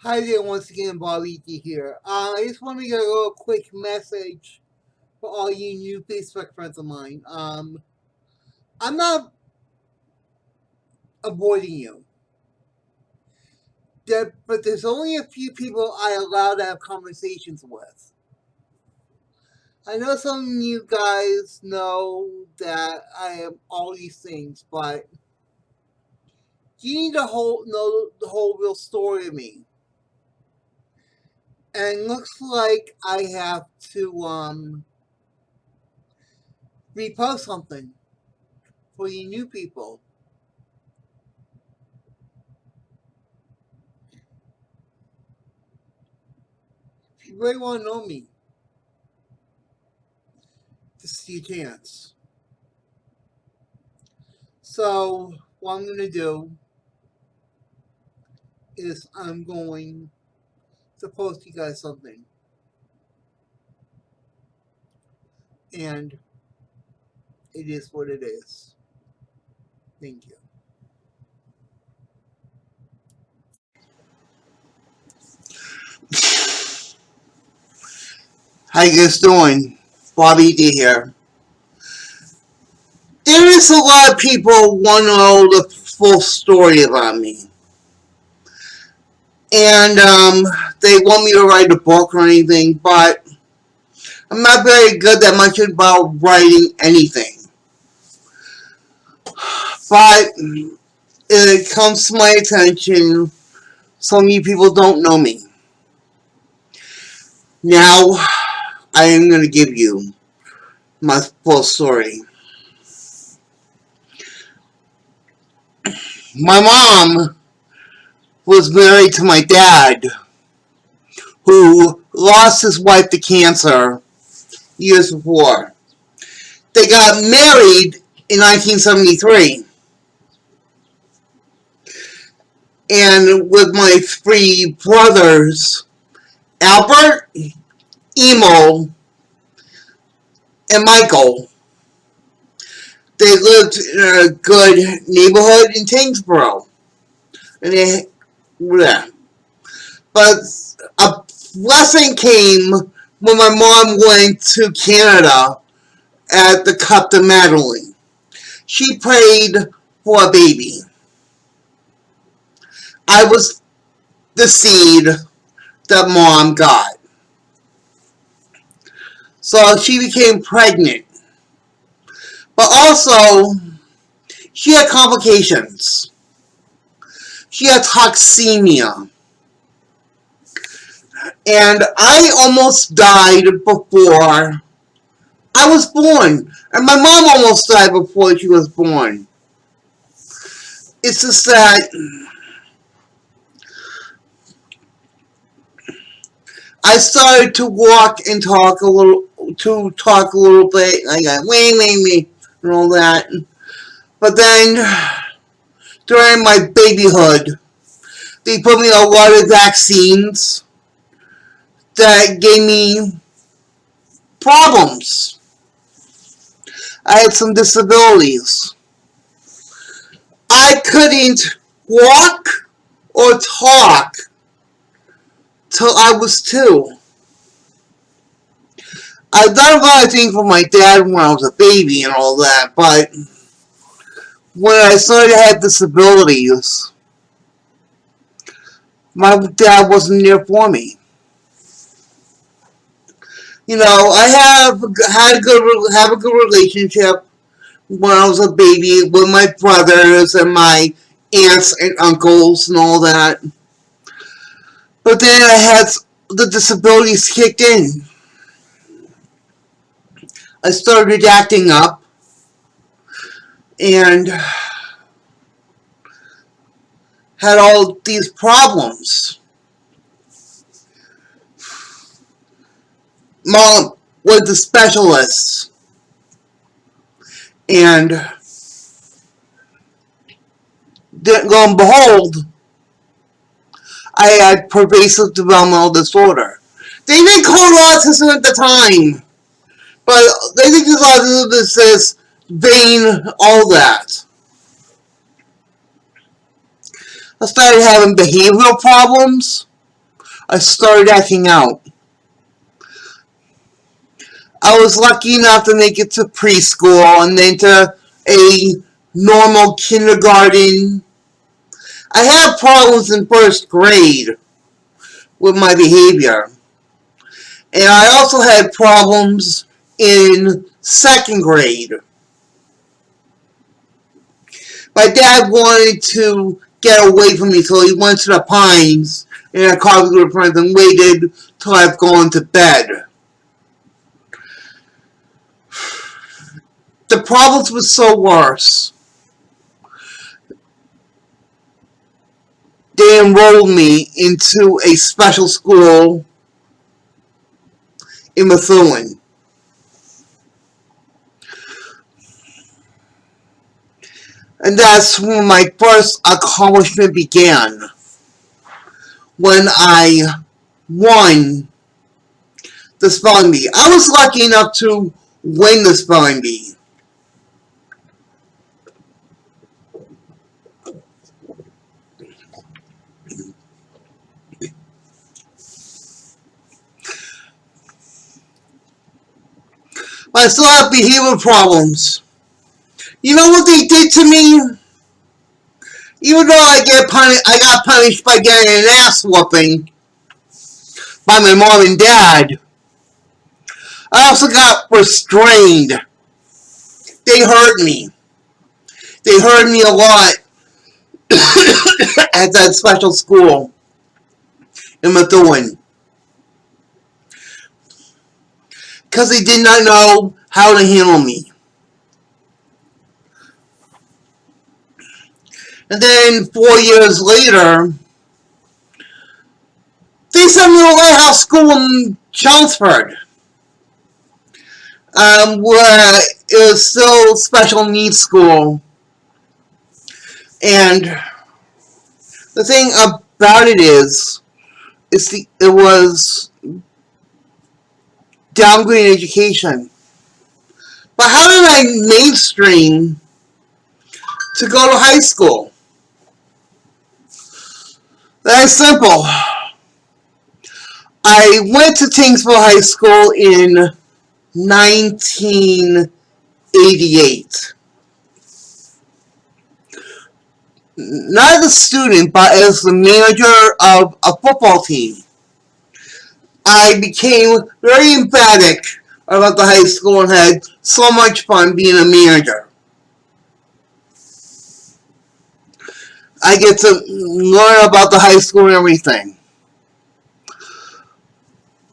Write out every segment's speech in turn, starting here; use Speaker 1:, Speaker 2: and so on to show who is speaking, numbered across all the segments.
Speaker 1: Hi there, once again, Bobby D here. I just want to get a little quick message for all you new Facebook friends of mine. I'm not avoiding you, but there's only a few people I allow to have conversations with. I know some of you guys know that I am all these things, but you need to know the whole real story of me. And it looks like I have to repost something for you new people. If you really want to know me, this is your chance. So what I'm going to do is I'm going to post you guys something. And it is what it is. Thank you. How you guys doing? Bobby D here. There is a lot of people want to know the full story about me. And they want me to write a book or anything, but I'm not very good that much about writing anything. But it comes to my attention, some of you people don't know me. Now, I am going to give you my full story. My mom was married to my dad, who lost his wife to cancer years before. They got married in 1973. And with my three brothers, Albert, Emo, and Michael, they lived in a good neighborhood in Tingsboro. And they, yeah. But a blessing came when my mom went to Canada at the Cup de Madeline. She prayed for a baby. I was the seed that mom got. So she became pregnant. But also, she had complications. She had toxemia. And I almost died before I was born. And my mom almost died before she was born. It's just that I started to walk and talk a little bit. I got wait, and all that. But then, during my babyhood, they put me on a lot of vaccines that gave me problems. I had some disabilities. I couldn't walk or talk till I was 2. I've done a lot of things for my dad when I was a baby and all that, but when I started to have disabilities, my dad wasn't there for me. You know, I have a good relationship when I was a baby with my brothers and my aunts and uncles and all that. But then I had the disabilities kicked in. I started acting up and had all these problems. Mom went to specialists, and lo and behold, I had pervasive developmental disorder. They didn't call it autism at the time, but they think it's autism is this vain, all that. I started having behavioral problems. I started acting out. I was lucky enough to make it to preschool and then to a normal kindergarten. I had problems in first grade with my behavior. And I also had problems in second grade. My dad wanted to get away from me, so he went to the Pines in a car with friends and waited till I've gone to bed. The problems were so worse. They enrolled me into a special school in Methuen. And that's when my first accomplishment began. When I won the spelling bee. I was lucky enough to win the spelling bee. But I still have behavioral problems. You know what they did to me? Even though I got punished by getting an ass whooping by my mom and dad, I also got restrained. They hurt me. They hurt me a lot at that special school in Methuen. Because they did not know how to handle me. And then 4 years later, they sent me to a lighthouse school in Chelmsford, where it was still special needs school. And the thing about it is it was downgrade education. But how did I mainstream to go to high school? That's simple. I went to Tingsville High School in 1988. Not as a student, but as the manager of a football team. I became very emphatic about the high school and had so much fun being a manager. I get to learn about the high school and everything.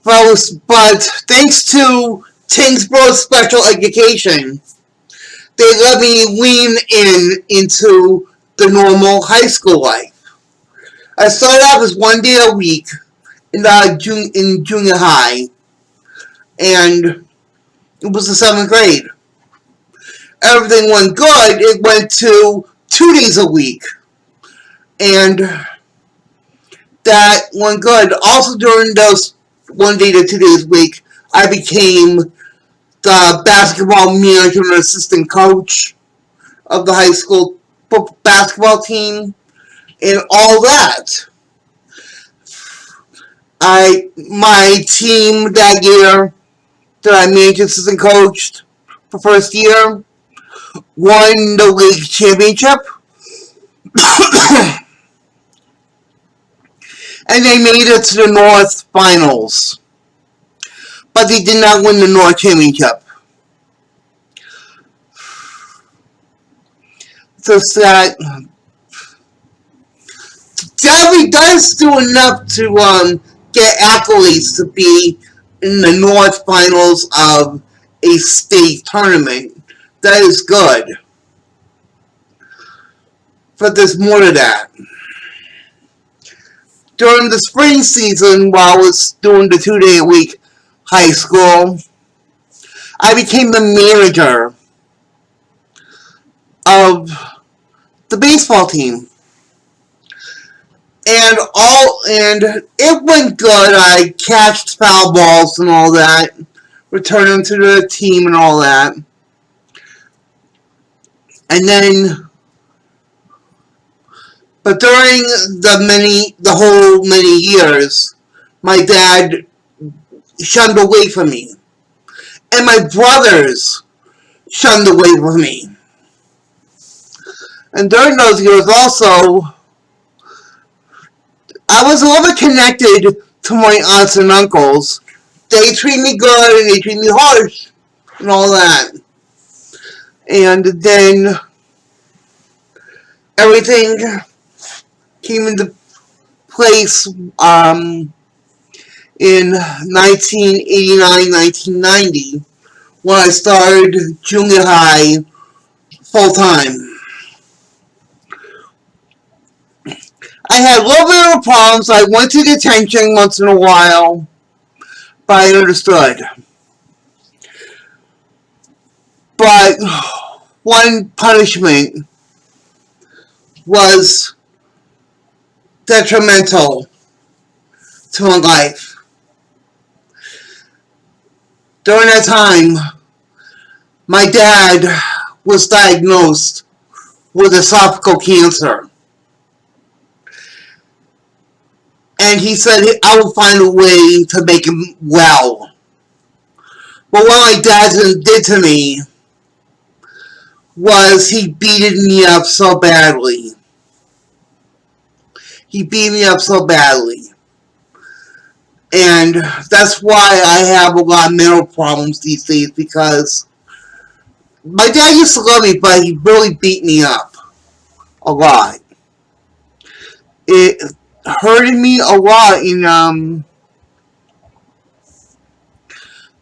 Speaker 1: But thanks to Tingsboro Special Education, they let me lean into the normal high school life. I started off as 1 day a week in junior high, and it was the 7th grade. Everything went good. It went to 2 days a week. And that went good. Also during those 1 day to 2 days a week, I became the basketball manager and assistant coach of the high school basketball team and all that. My team that year that I managed assistant coached for first year won the league championship. And they made it to the North Finals. But they did not win the North Championship. So that Davy does do enough to get accolades to be in the North Finals of a state tournament. That is good. But there's more to that. During the spring season, while I was doing the 2 day a week high school, I became the manager of the baseball team. And it went good. I catched foul balls and all that, returned them to the team and all that. And then, but during the whole many years, my dad shunned away from me. And my brothers shunned away from me. And during those years also, I was a little bit connected to my aunts and uncles. They treat me good and they treat me harsh and all that. And then everything came into place in 1989, 1990 when I started junior high full time. I had a little bit of problems. I went to detention once in a while, but I understood. But one punishment was detrimental to my life. During that time, my dad was diagnosed with esophageal cancer. And he said I will find a way to make him well. But what my dad did to me was he beat me up so badly. He beat me up so badly. And that's why I have a lot of mental problems these days, because my dad used to love me, but he really beat me up a lot. It hurted me a lot. And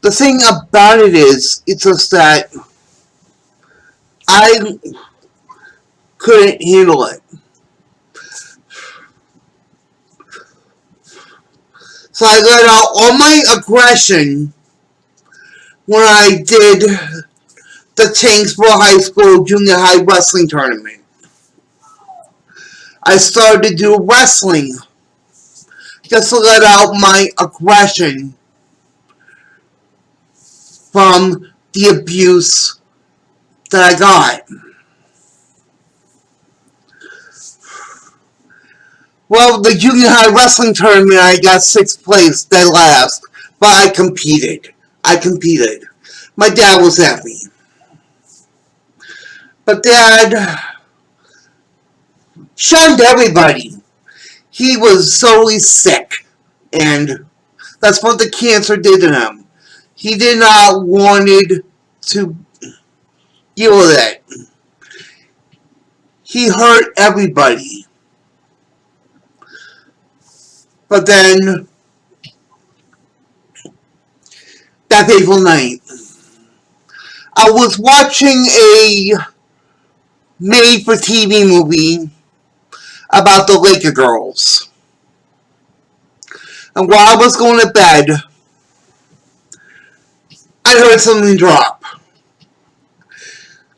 Speaker 1: the thing about it is, it's just that I couldn't handle it. So I let out all my aggression when I did the Tanksville High School Junior High Wrestling Tournament. I started to do wrestling just to let out my aggression from the abuse that I got. Well, the junior high wrestling tournament, I got 6th place, dead last, but I competed. My dad was happy. But Dad shunned everybody. He was solely sick, and that's what the cancer did to him. He did not want to deal with it. He hurt everybody. But then, that fateful night, I was watching a made-for-TV movie about the Laker girls. And while I was going to bed, I heard something drop.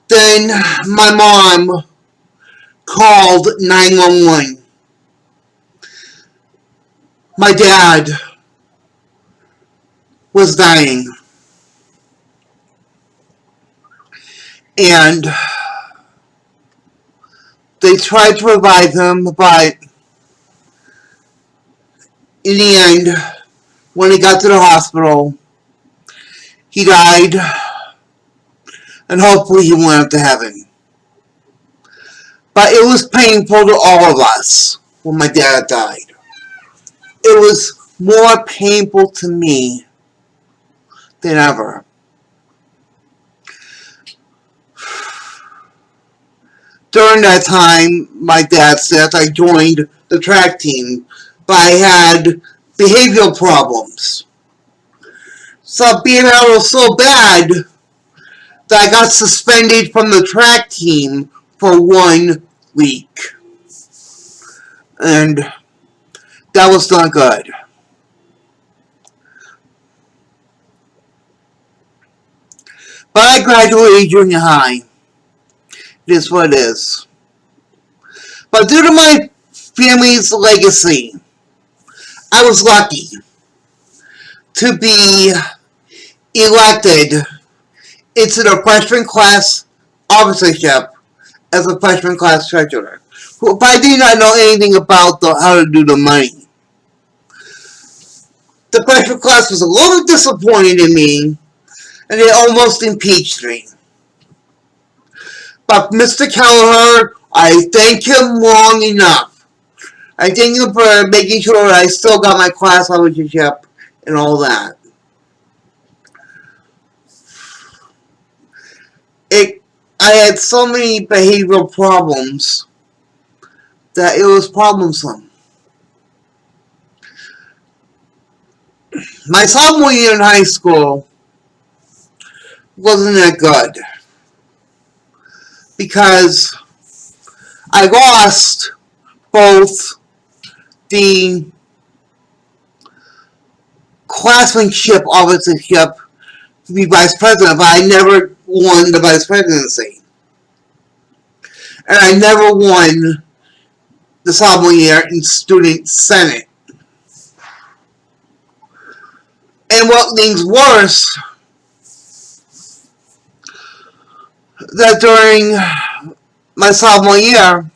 Speaker 1: Then my mom called 911. My dad was dying. And they tried to revive him, but in the end, when he got to the hospital, he died, and hopefully he went up to heaven. But it was painful to all of us when my dad died. It was more painful to me than ever. During that time, my dad's death, I joined the track team, but I had behavioral problems. So being out was so bad that I got suspended from the track team for 1 week. And that was not good. But I graduated junior high. It is what it is. But due to my family's legacy, I was lucky to be elected into the freshman class officership as a freshman class treasurer. But I did not know anything about how to do the money. the freshman class was a little disappointed in me, and they almost impeached me. But Mr. Kelleher, I thank him long enough. I thank him for making sure I still got my class leadership and all that. I had so many behavioral problems that it was problemsome. My sophomore year in high school wasn't that good because I lost both the classmanship officership to be vice president, but I never won the vice presidency. And I never won the sophomore year in student senate. And what things worse, that during my sophomore year,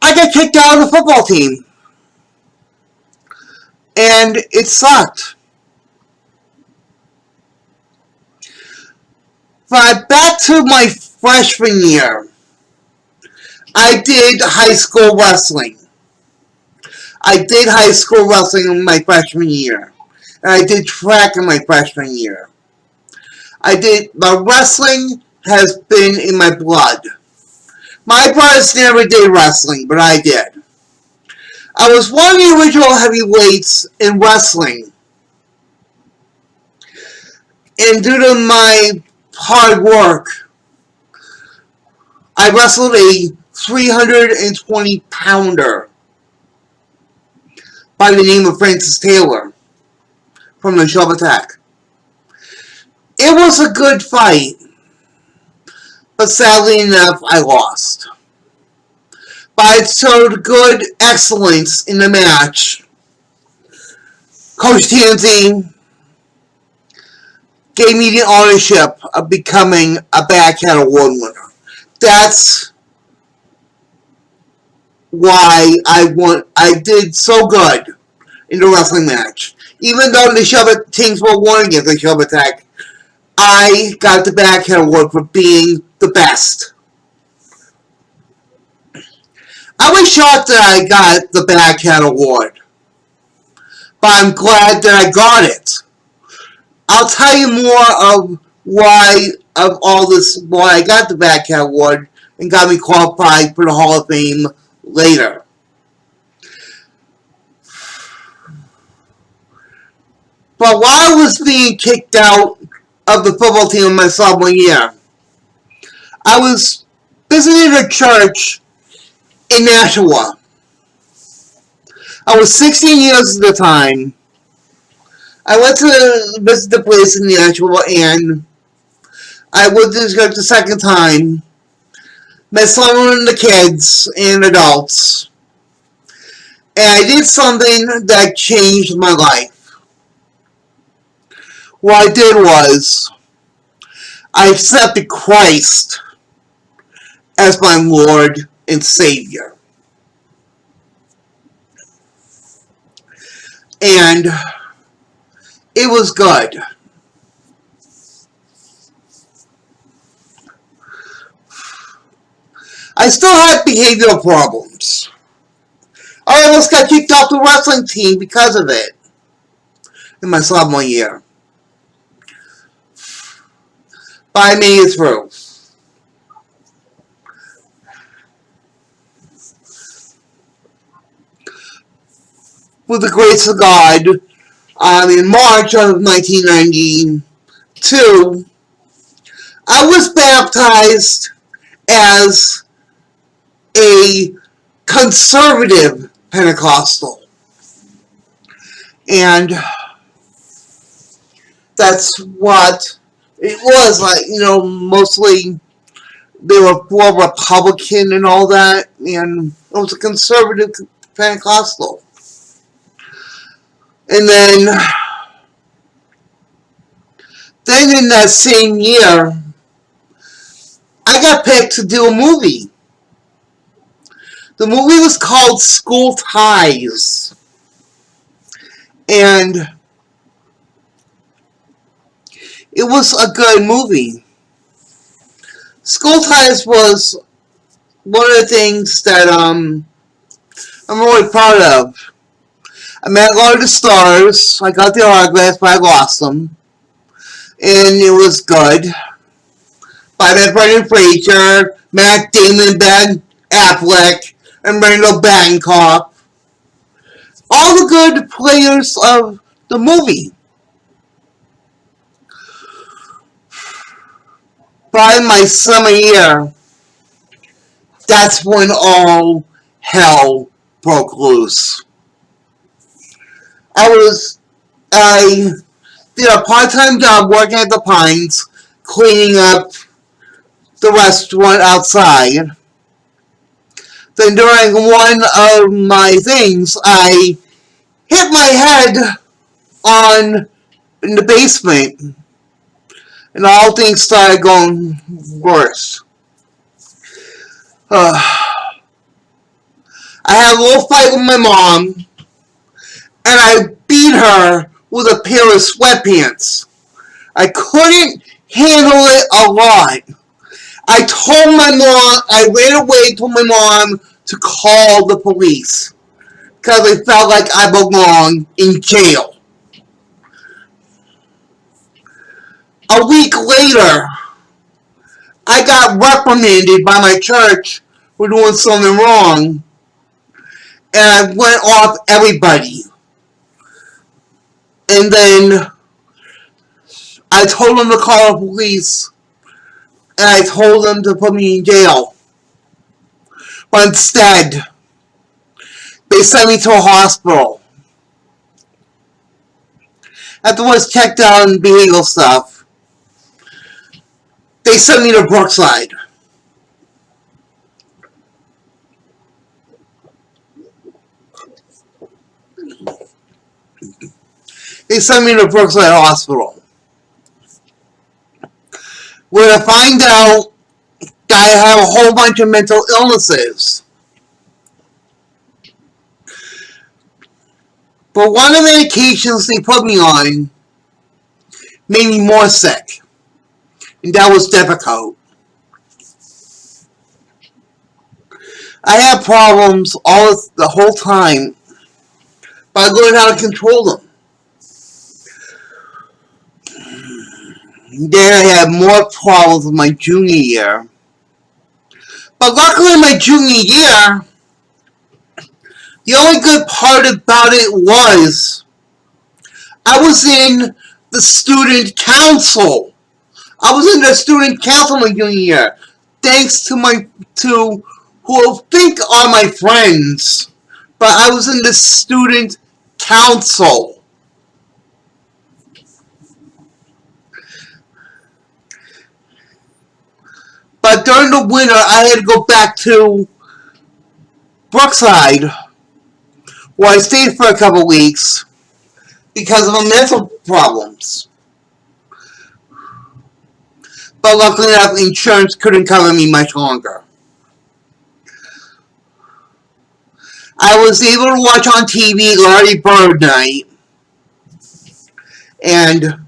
Speaker 1: I got kicked out of the football team. And it sucked. But back to my freshman year, I did high school wrestling. I did high school wrestling in my freshman year. And I did track in my freshman year. My wrestling has been in my blood. My brothers never did wrestling, but I did. I was one of the original heavyweights in wrestling. And due to my hard work, I wrestled a 320-pounder by the name of Francis Taylor from the Shove Attack. It was a good fight, but sadly enough, I lost. But I showed good excellence in the match. Coach Tansey gave me the ownership of becoming a Backhead Award winner. That's why I did so good in the wrestling match. Even though the teams were won against the Shove Attack, I got the Backhead Award for being the best. I was shocked that I got the Backhead Award, but I'm glad that I got it. I'll tell you more of why I got the Backhead Award and got me qualified for the Hall of Fame later. But while I was being kicked out of the football team in my sophomore year, I was visiting a church in Nashua. I was 16 years at the time. I went to visit the place in Nashua, and I went to the church the second time. Met some of the kids and adults. And I did something that changed my life. What I did was, I accepted Christ as my Lord and Savior. And it was good. I still had behavioral problems. I almost got kicked off the wrestling team because of it in my sophomore year. But I made it through. With the grace of God, in March of 1992, I was baptized as a conservative Pentecostal. And that's what it was like, mostly they were more Republican and all that, and it was a conservative Pentecostal. And then in that same year, I got picked to do a movie. The movie was called School Ties. And it was a good movie. School Ties was one of the things that I'm really proud of. I met a lot of the stars. I got the autographs, but I lost them. And it was good. But I met Brendan Fraser, Matt Damon, Ben Affleck, and Randall Bangkok. All the good players of the movie. By my summer year, that's when all hell broke loose. I did a part-time job working at the Pines, cleaning up the restaurant outside. Then during one of my things, I hit my head in the basement, and all things started going worse. I had a little fight with my mom, and I beat her with a pair of sweatpants. I couldn't handle it a lot. I ran away, told my mom to call the police, because I felt like I belonged in jail. A week later, I got reprimanded by my church for doing something wrong, and I went off everybody. And then I told them to call the police, and I told them to put me in jail. But instead, they sent me to a hospital. After I was checked out and behavioral stuff, they sent me to Brookside. They sent me to Brookside Hospital, where I find out that I have a whole bunch of mental illnesses. But one of the medications they put me on made me more sick, and that was Depakote. I had problems the whole time, but I learned how to control them. Then I had more problems in my junior year. But luckily in my junior year, the only good part about it was I was in the student council. I was in the student council my junior year, thanks to who I think are my friends. But I was in the student council. But during the winter, I had to go back to Brookside, where I stayed for a couple weeks because of my mental problems. But luckily enough, insurance couldn't cover me much longer. I was able to watch on TV Larry Bird Night, and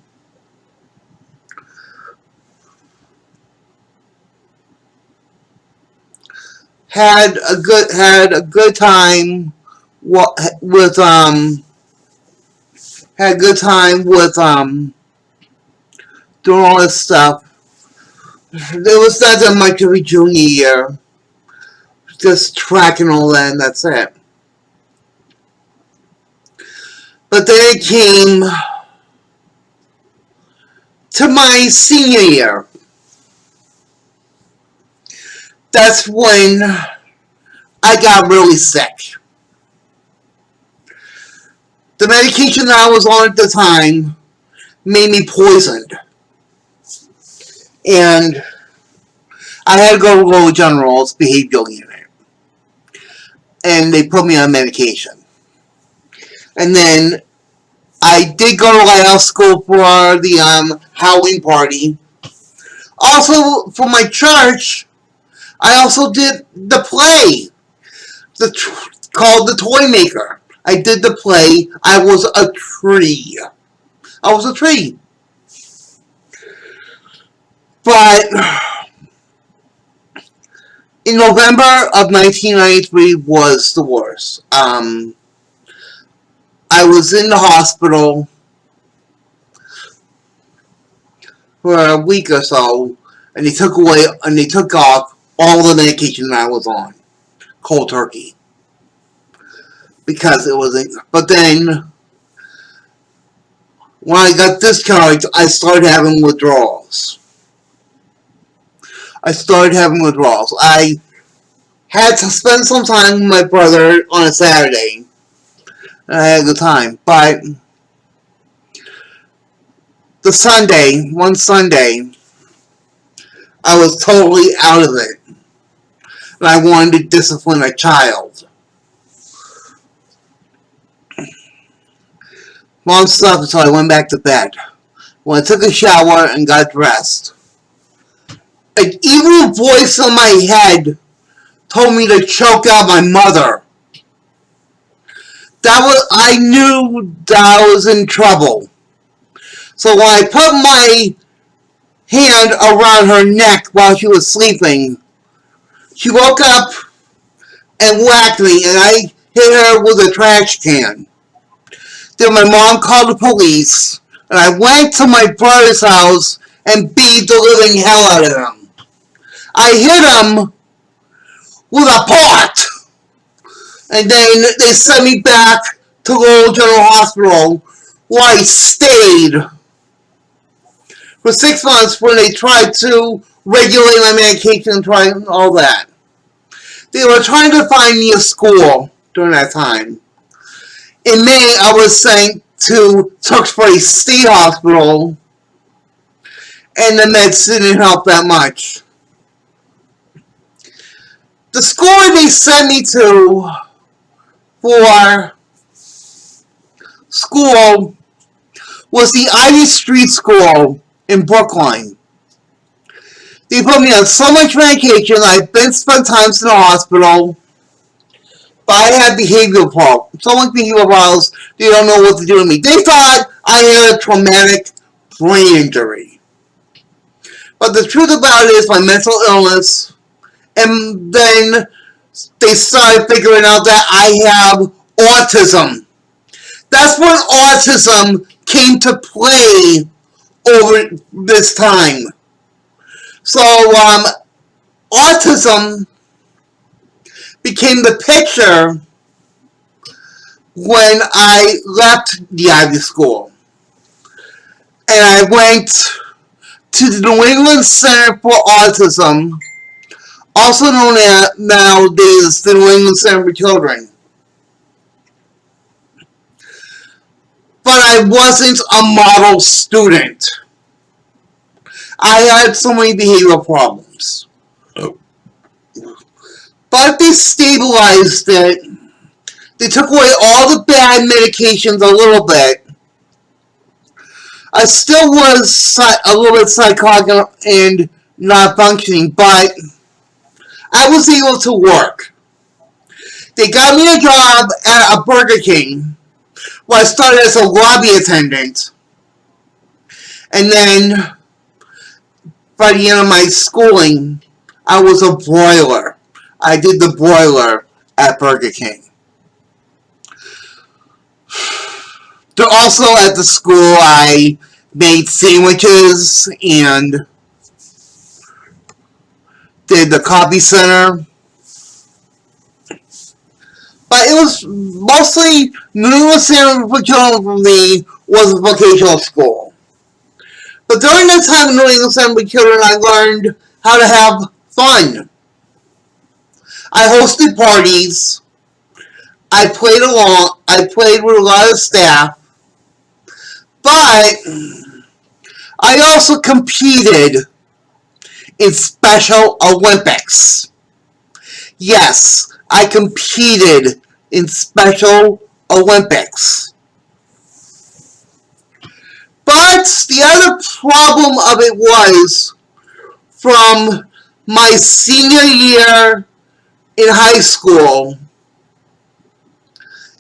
Speaker 1: had a good time with doing all this stuff. There was not that much of a junior year, just tracking all that, and that's it. But then it came to my senior year. That's when I got really sick. The medication that I was on at the time made me poisoned. And I had to go to Lower General's behavioral unit. And they put me on medication. And then I did go to Lighthouse School for the Halloween party. Also, for my church, I also did the play called The Toy Maker. I did the play. I was a tree. I was a tree. But in November of 1993 was the worst. I was in the hospital for a week or so, and they took off all the medication that I was on, cold turkey, because it wasn't. But then, when I got discharged, I started having withdrawals. I had to spend some time with my brother on a Saturday, and I had a good time. But one Sunday, I was totally out of it, and I wanted to discipline a child. Mom slept, so I went back to bed. When I took a shower and got dressed, an evil voice in my head told me to choke out my mother. I knew that I was in trouble. So when I put my hand around her neck while she was sleeping, she woke up and whacked me, and I hit her with a trash can. Then my mom called the police, and I went to my brother's house and beat the living hell out of him. I hit him with a pot, and then they sent me back to Lowell General Hospital, where I stayed for 6 months when they tried to regulate my medication and try all that. They were trying to find me a school during that time. In May, I was sent to Tewksbury State Hospital, and the meds didn't help that much. The school they sent me to for school was the Ivy Street School in Brookline. They put me on so much medication. I've been spent times in the hospital, but I had behavioral problems. So much behavioral problems, they don't know what to do to me. They thought I had a traumatic brain injury. But the truth about it is my mental illness, and then they started figuring out that I have autism. That's when autism came to play over this time. So, autism became the picture when I left the Ivy School. And I went to the New England Center for Autism, also known as nowadays the New England Center for Children. But I wasn't a model student. I had so many behavioral problems. But they stabilized it. They took away all the bad medications a little bit. I still was a little bit psychotic and not functioning, but I was able to work. They got me a job at a Burger King, where I started as a lobby attendant. And then, by the end of my schooling, I was a broiler. I did the broiler at Burger King. Also at the school, I made sandwiches and did the coffee center. But it was mostly New England Center for Children for me was a vocational school. But during that time in New England Center for Children, I learned how to have fun. I hosted parties. I played with a lot of staff. But I also competed in Special Olympics. Yes, I competed in Special Olympics. But the other problem of it was, from my senior year in high school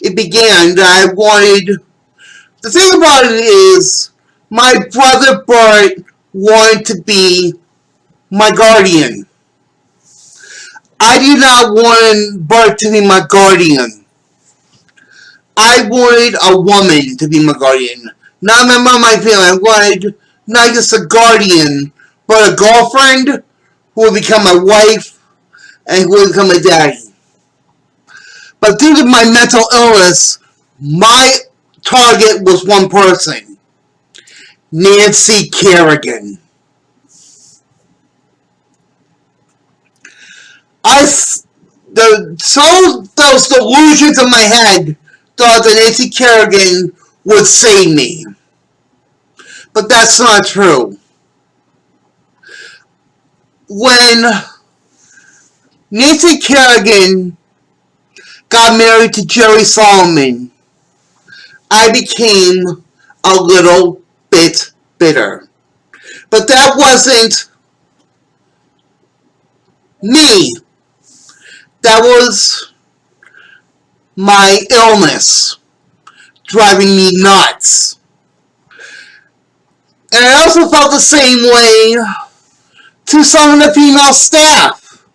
Speaker 1: it began that I wanted, the thing about it is, my brother Bert wanted to be my guardian. I did not want Bert to be my guardian. I wanted a woman to be my guardian. Not a member of my family. I wanted not just a guardian, but a girlfriend who would become my wife and who would become my daddy. But due to my mental illness, my target was one person. Nancy Kerrigan. Those delusions in my head thought that Nancy Kerrigan would save me. But that's not true. When Nancy Kerrigan got married to Jerry Solomon, I became a little bit bitter. But that wasn't me. That was my illness driving me nuts. And I also felt the same way to some of the female staff.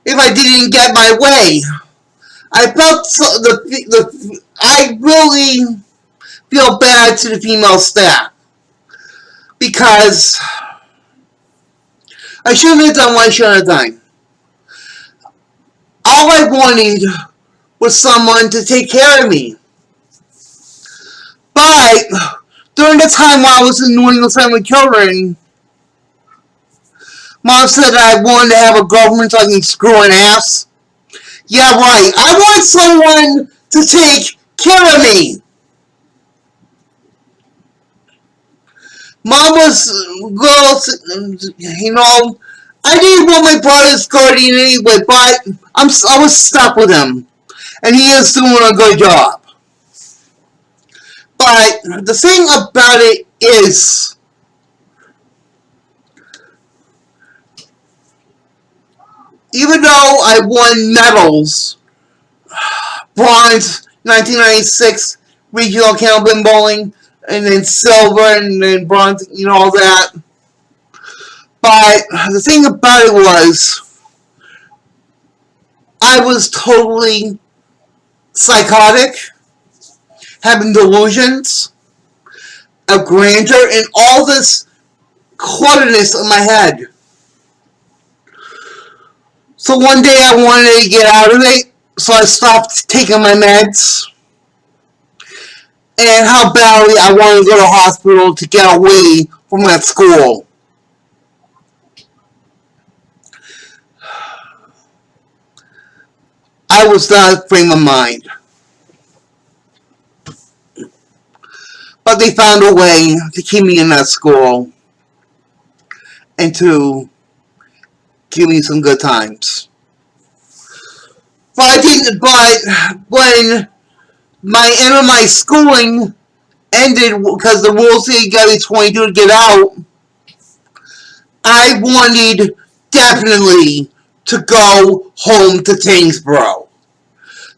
Speaker 1: If I didn't get my way, I really feel bad to the female staff because I shouldn't have done what I should have done. All I wanted was someone to take care of me. But during the time while I was in New England Family Children, Mom said I wanted to have a girlfriend so I can screw an ass. Yeah, right. I want someone to take care of me. Mom was, I didn't want my brother's guardian anyway, but I was stuck with him. And he is doing a good job. But the thing about it is, even though I won medals, bronze, 1996 regional cannonball bowling, and then silver, and then bronze, all that. But the thing about it was, I was totally psychotic, having delusions of grandeur, and all this clutterness in my head. So one day I wanted to get out of it, so I stopped taking my meds. And how badly I wanted to go to the hospital to get away from that school. I was not a frame of mind. But they found a way to keep me in that school and to give me some good times. But when my end of my schooling ended because the rules said you gotta be 22 to get out, I wanted definitely to go home to Tingsboro.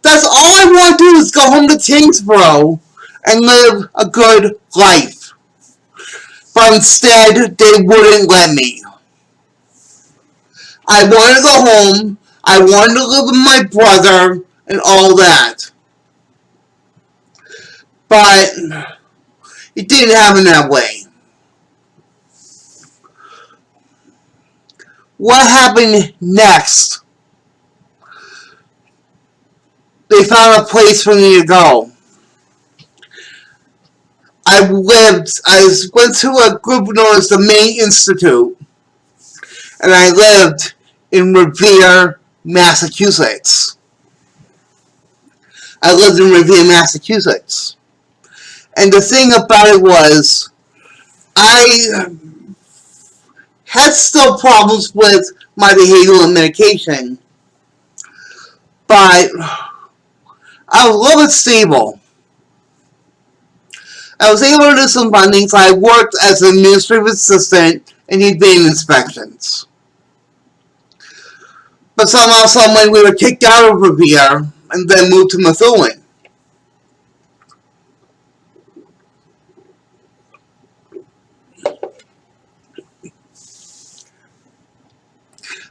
Speaker 1: That's all I want to do is go home to Tingsboro and live a good life. But instead, they wouldn't let me. I wanted to go home, I wanted to live with my brother, and all that. But it didn't happen that way. What happened next? They found a place for me to go. I went to a group known as the Maine Institute, and I lived in Revere, Massachusetts. I lived in Revere, Massachusetts. And the thing about it was, I had still problems with my behavioral medication, but I was a little bit stable. I was able to do some funding, so I worked as an administrative assistant and did vein inspections. But somehow, some way, we were kicked out of Revere and then moved to Methuen.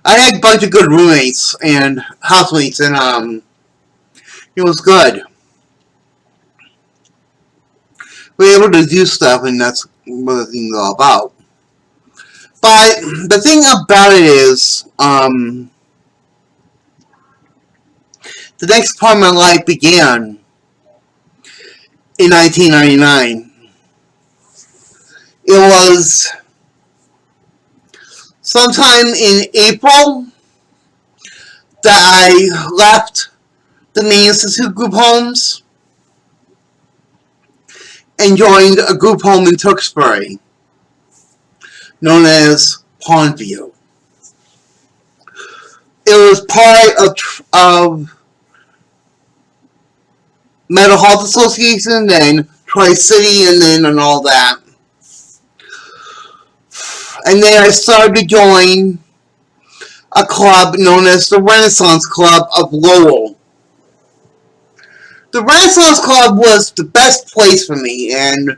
Speaker 1: I had a bunch of good roommates and housemates, and it was good. We were able to do stuff, and that's what the thing's all about. But the thing about it is, the next part of my life began in 1999. It was sometime in April that I left the Maine Institute group homes and joined a group home in Tewksbury known as Pondview. It was part of Mental Health Association, then Tri-City, and all that. And then I started to join a club known as the Renaissance Club of Lowell. The Renaissance Club was the best place for me, and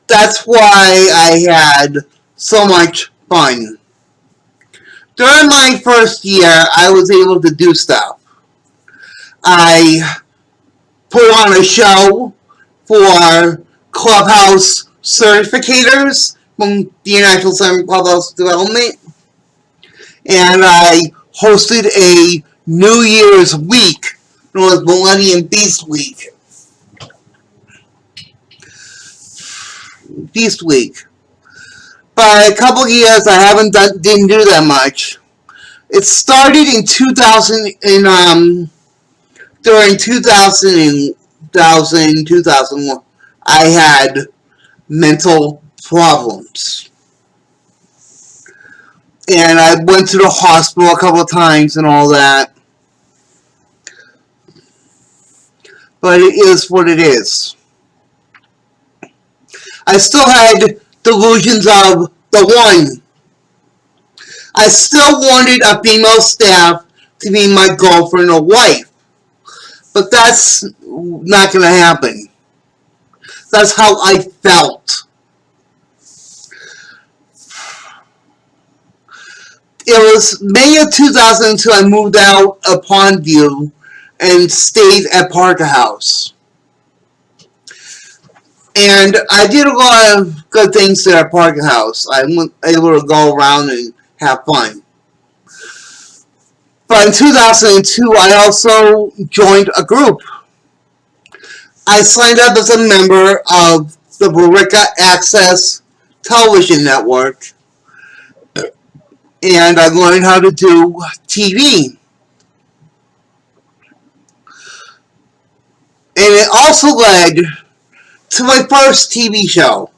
Speaker 1: that's why I had so much fun. During my first year, I was able to do stuff. I put on a show for Clubhouse certificators from the International Center for Clubhouse Development, and I hosted a New Year's week known as Millennium Beast Week. But a couple of years I didn't do that much. It started in 2000 during 2001 I had mental problems. And I went to the hospital a couple of times and all that. But it is what it is. I still had delusions of the one. I still wanted a female staff to be my girlfriend or wife. But that's not going to happen. That's how I felt. It was May of 2002 I moved out of Pondview and stayed at Parker House. And I did a lot of good things there at Parker House. I was able to go around and have fun. But in 2002, I also joined a group. I signed up as a member of the Barica Access Television Network, and I learned how to do TV. And it also led to my first TV show.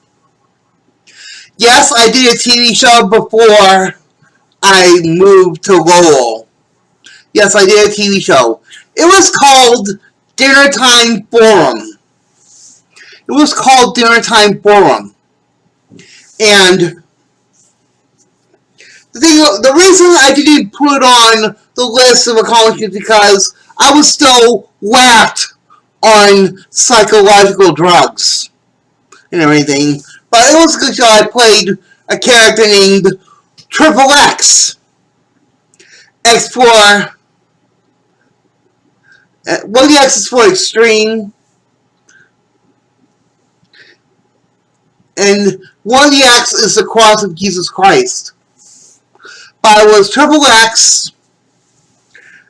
Speaker 1: Yes, I did a TV show before I moved to Lowell. Yes, I did a TV show. It was called Dinner Time Forum. And the reason I didn't put it on the list of accomplishments is because I was still whacked on psychological drugs and everything. But it was a good show. I played a character named Triple X. X for... one of the X is for extreme. And one of the X is the cross of Jesus Christ. But I was Triple X.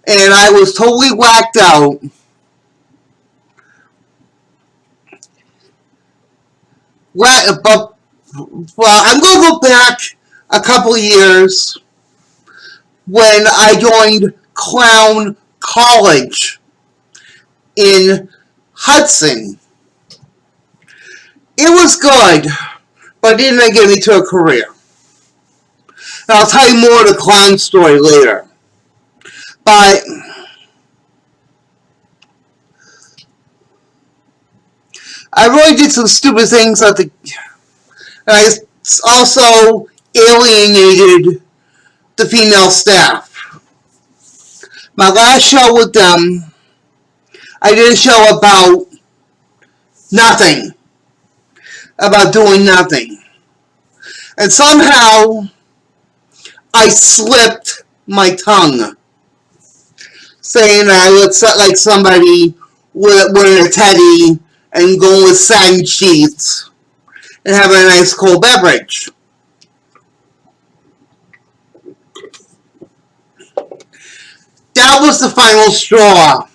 Speaker 1: And I was totally whacked out. But, well, I'm going to go back a couple of years when I joined Clown College in Hudson. It was good, but it didn't get me to a career. And I'll tell you more of the clown story later. But I really did some stupid things and I also alienated the female staff. My last show with them I did a show about nothing, about doing nothing. And somehow I slipped my tongue, saying I looked like somebody wearing a teddy and going with satin sheets and having a nice cold beverage. That was the final straw.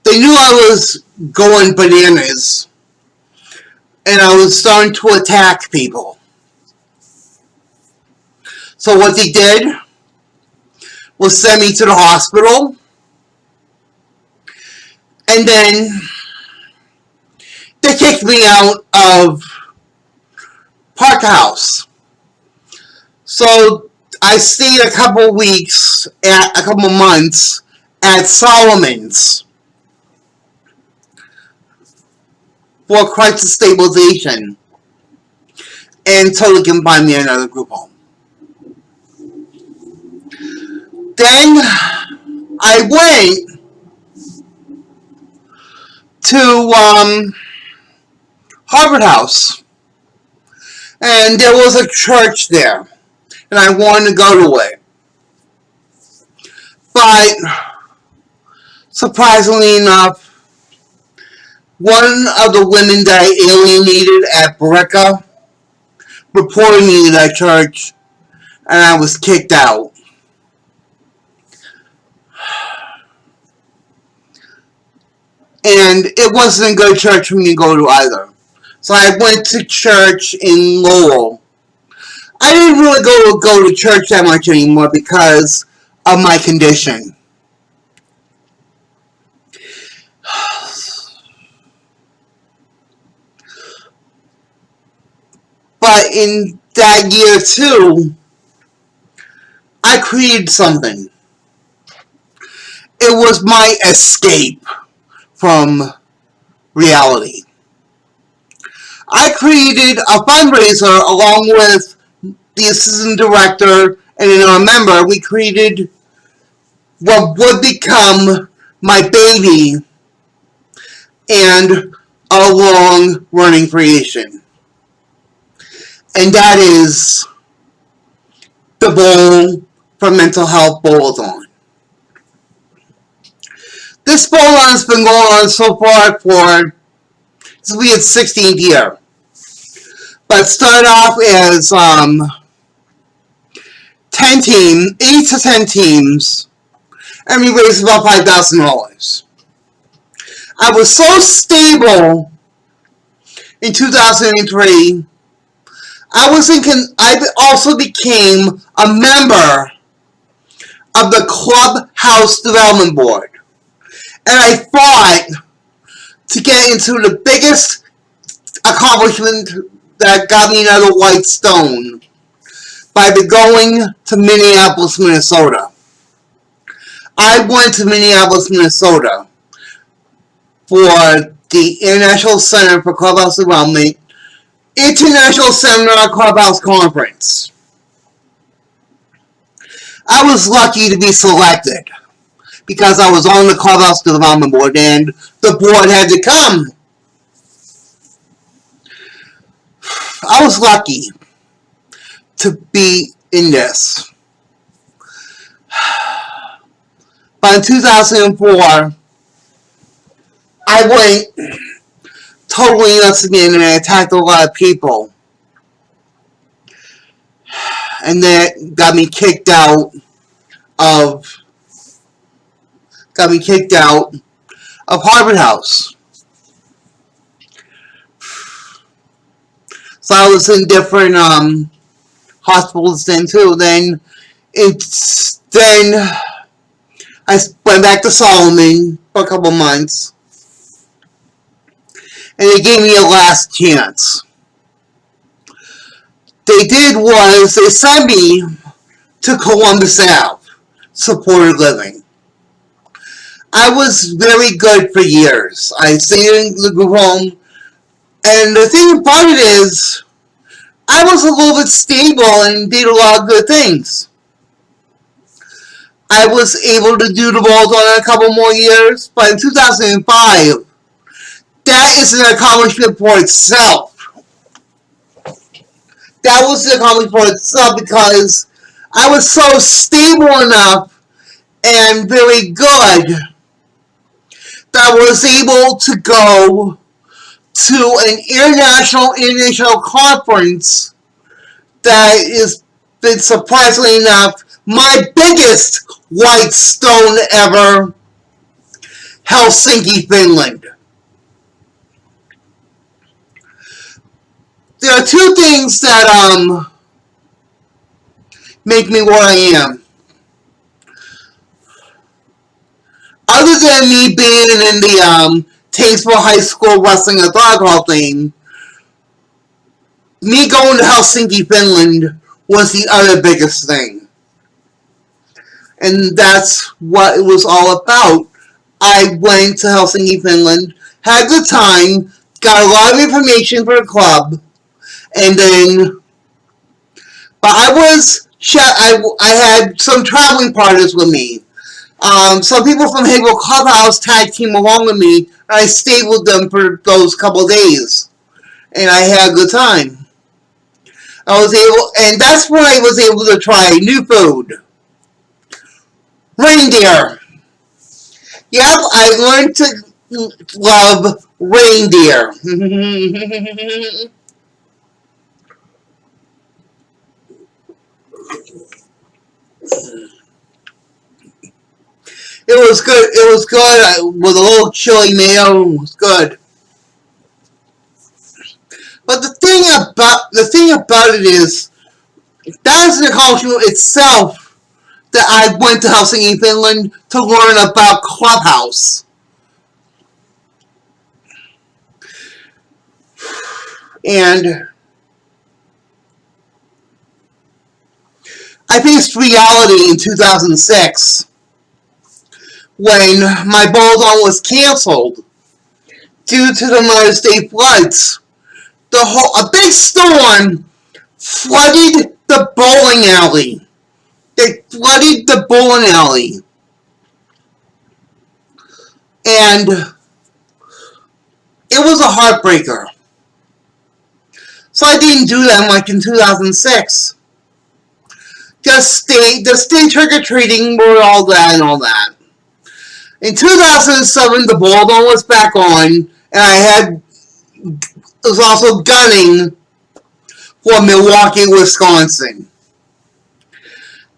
Speaker 1: They knew I was going bananas, and I was starting to attack people. So what they did was send me to the hospital, and then they kicked me out of Park House. So I stayed a couple months at Solomon's for crisis stabilization until they can find me another group home. Then I went to Harvard House, and there was a church there, and I wanted to go to it. But surprisingly enough, one of the women that I alienated at Brecca reported me to that church, and I was kicked out. And it wasn't a good church for me to go to either. So I went to church in Lowell. I didn't really go to church that much anymore because of my condition. But in that year too, I created something. It was my escape from reality. I created a fundraiser along with the assistant director and a member. We created what would become my baby and a long running creation. And that is the Bowl for Mental Health Bowl-a-thon. This bowl-a-thon has been going on so far for, this will be its 16th year. But it started off as 8 to 10 teams, and we raised about $5,000. I was so stable in 2003. I also became a member of the Clubhouse Development Board. And I fought to get into the biggest accomplishment that got me another white stone by going to Minneapolis, Minnesota. I went to Minneapolis, Minnesota for the International Center for Clubhouse Development International Seminar Clubhouse Conference. I was lucky to be selected because I was on the Clubhouse Development Board and the board had to come. I was lucky to be in this. But in 2004, I went totally nuts again and I attacked a lot of people. And that got me kicked out of Harvard House. So I was in different hospitals then too. Then I went back to Solomon for a couple months. And they gave me a last chance. They did was they sent me to Columbus Ave, supported living. I was very good for years. I stayed in the group home. And the thing about it is, I was a little bit stable and did a lot of good things. I was able to do the balls on a couple more years, but in 2005, that is an accomplishment for itself. That was an accomplishment for itself because I was so stable enough and very good that I was able to go to an international conference that has been, surprisingly enough, my biggest white stone ever, Helsinki, Finland. There are two things that make me what I am. Other than me being in the Tazewell High School Wrestling Athletic Hall of Fame, me going to Helsinki, Finland was the other biggest thing. And that's what it was all about. I went to Helsinki, Finland, had the time, got a lot of information for the club, and then, but I had some traveling partners with me. Some people from Haverhill Clubhouse tag team along with me, and I stayed with them for those couple days, and I had a good time. And that's when I was able to try new food. Reindeer. Yep, I learned to love reindeer. It was good. It was good with a little chili mayo. It was good. But the thing about it is that is an accomplishment itself that I went to Helsinki, Finland to learn about Clubhouse. And I faced reality in 2006 when my bolt-on was canceled due to the Mother's Day floods. A big storm flooded the bowling alley. They flooded the bowling alley. And it was a heartbreaker. So I didn't do that like in 2006. Just stay trick-or-treating with all that and all that. In 2007, the bolt-on was back on, and was also gunning for Milwaukee, Wisconsin.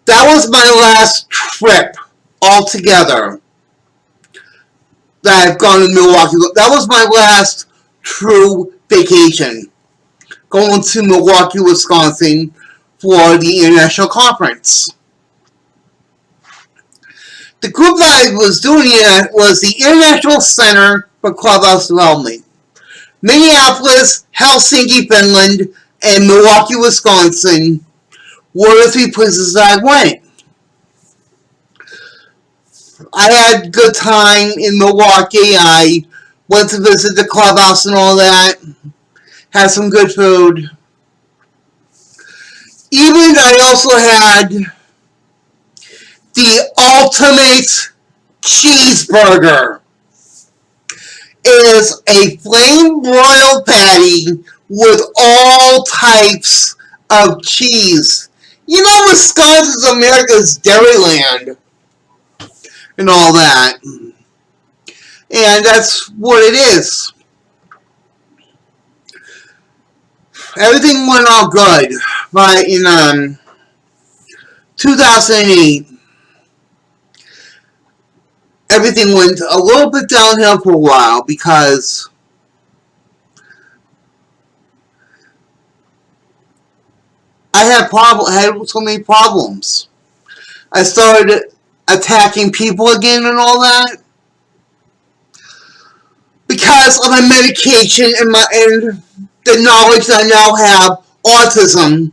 Speaker 1: That was my last trip altogether that I've gone to Milwaukee. That was my last true vacation, going to Milwaukee, Wisconsin for the international conference. The group that I was doing it was the International Center for Clubhouse Development. Minneapolis, Helsinki, Finland, and Milwaukee, Wisconsin were the three places that I went. I had a good time in Milwaukee. I went to visit the clubhouse and all that. Had some good food. Even I also had the ultimate cheeseburger. It is a flame broiled patty with all types of cheese. You know, Wisconsin's America's Dairyland and all that. And that's what it is. Everything went all good. But in 2008, everything went a little bit downhill for a while because I had so many problems. I started attacking people again and all that because of my medication and the knowledge that I now have autism,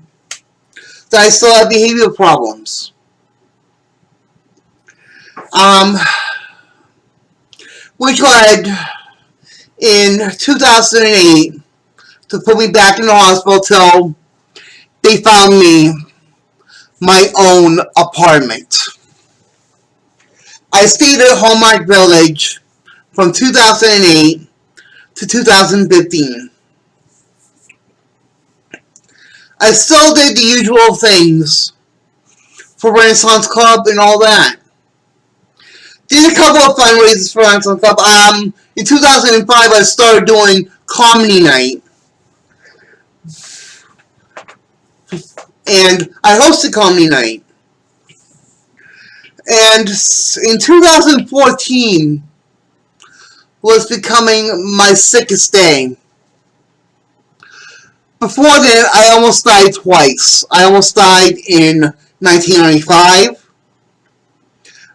Speaker 1: that I still have behavioral problems. Which led in 2008 to put me back in the hospital till they found me my own apartment. I stayed at Hallmark Village from 2008 to 2015. I still did the usual things for Renaissance Club and all that. Did a couple of fundraisers for Renaissance Club. In 2005, I started doing Comedy Night. And I hosted Comedy Night. And in 2014 was becoming my sickest day. Before then, I almost died twice. I almost died in 1995,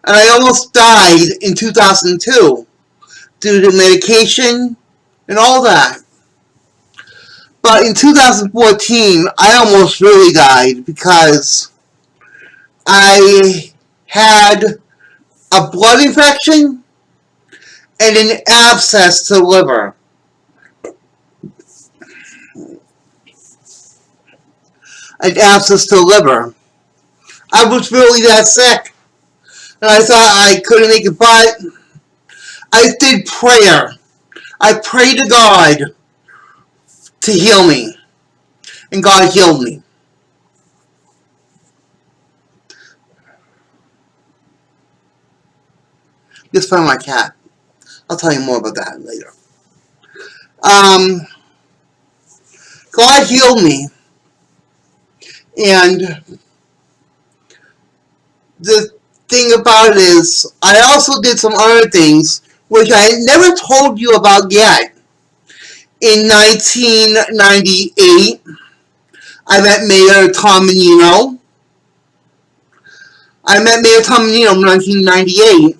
Speaker 1: and I almost died in 2002 due to medication and all that. But in 2014, I almost really died because I had a blood infection and an abscess to the liver. An abscess to the liver. I was really that sick. And I thought I couldn't make it, but I did prayer. I prayed to God to heal me. And God healed me. Just found my cat. I'll tell you more about that later. God healed me. And the thing about it is, I also did some other things which I never told you about yet. In 1998, I met Mayor Tom Menino. I met Mayor Tom Menino in 1998.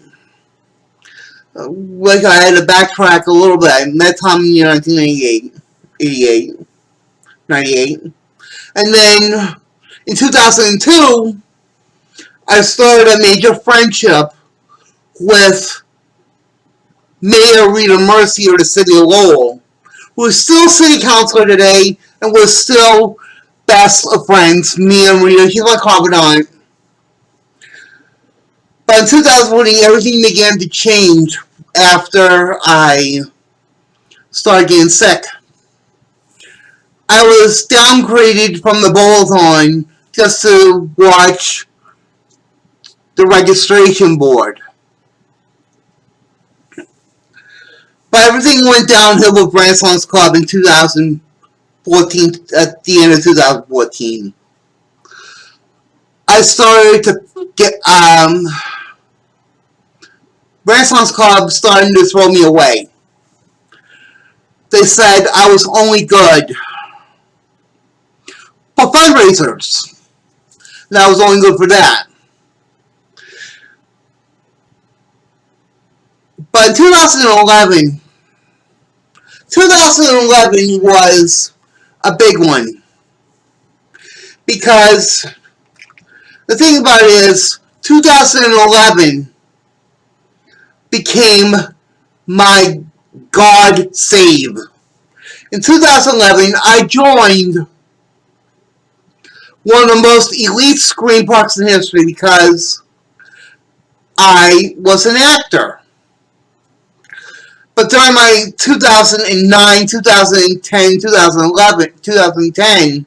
Speaker 1: Like I had to backtrack a little bit. I met Tom Menino in 1998. 98. And then in 2002, I started a major friendship with Mayor Rita Mercy of the city of Lowell, who is still city councilor today, and we're still best of friends, me and Rita. She's my confidant. But in 2014, everything began to change after I started getting sick. I was downgraded from the Bowl-a-thon just to watch the registration board. But everything went downhill with Renaissance Club in 2014, at the end of 2014. I started to get, Renaissance Club started to throw me away. They said I was only good for fundraisers. And I was only good for that. But in 2011 was a big one. Because the thing about it is, 2011 became my God save. In 2011, I joined one of the most elite screen parks in history because I was an actor. But during my 2009, 2010, 2011, 2010,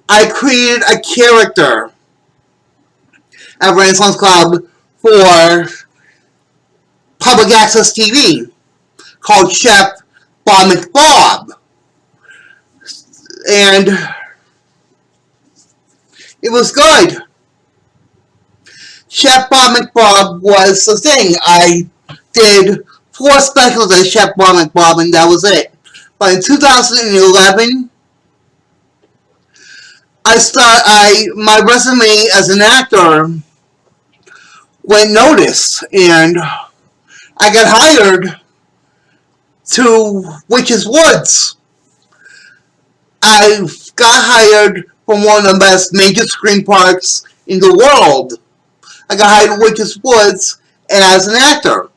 Speaker 1: I created a character at Renaissance Club for public access TV called Chef Bob McBob. And it was good. Chef Bob McBob was the thing. I did 4 specials as Chef Bob McBob, and that was it. But in 2011, my resume as an actor went noticed, and I got hired to Witches Woods. I got hired from one of the best major screen parks in the world. I got hired to Witches Woods as an actor.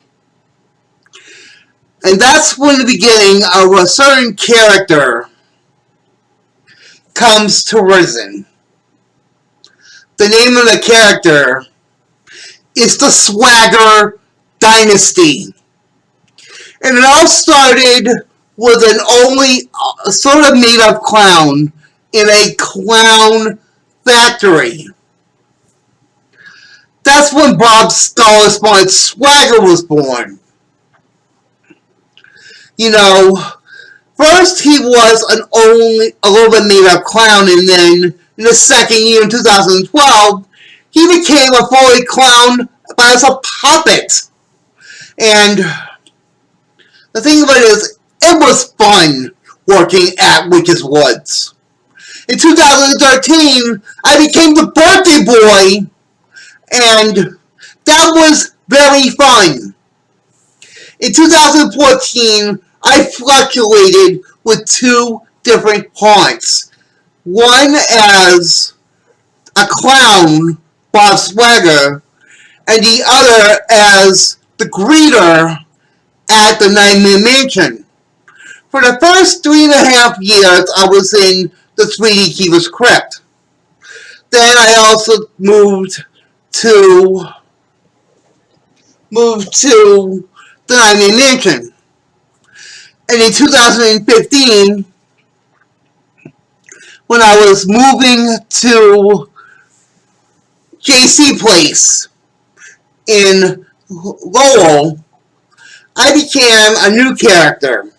Speaker 1: And that's when the beginning of a certain character comes to risen. The name of the character is the Swagger dynasty. And it all started with an only sort of made up clown in a clown factory. That's when Bob Star's Swagger was born. You know, first he was a little bit made up clown, and then in the second year, in 2012, he became a fully clown as a puppet. And the thing about it is, it was fun working at Witch's Woods. In 2013, I became the birthday boy, and that was very fun. In 2014, I fluctuated with two different haunts. One as a clown, Bob Swagger, and the other as the greeter at the Nightmare Mansion. For the first 3.5 years, I was in the 3D Keeper's Crypt. Then I also moved to the Nightmare Mansion. And in 2015, when I was moving to JC Place in Lowell, I became a new character.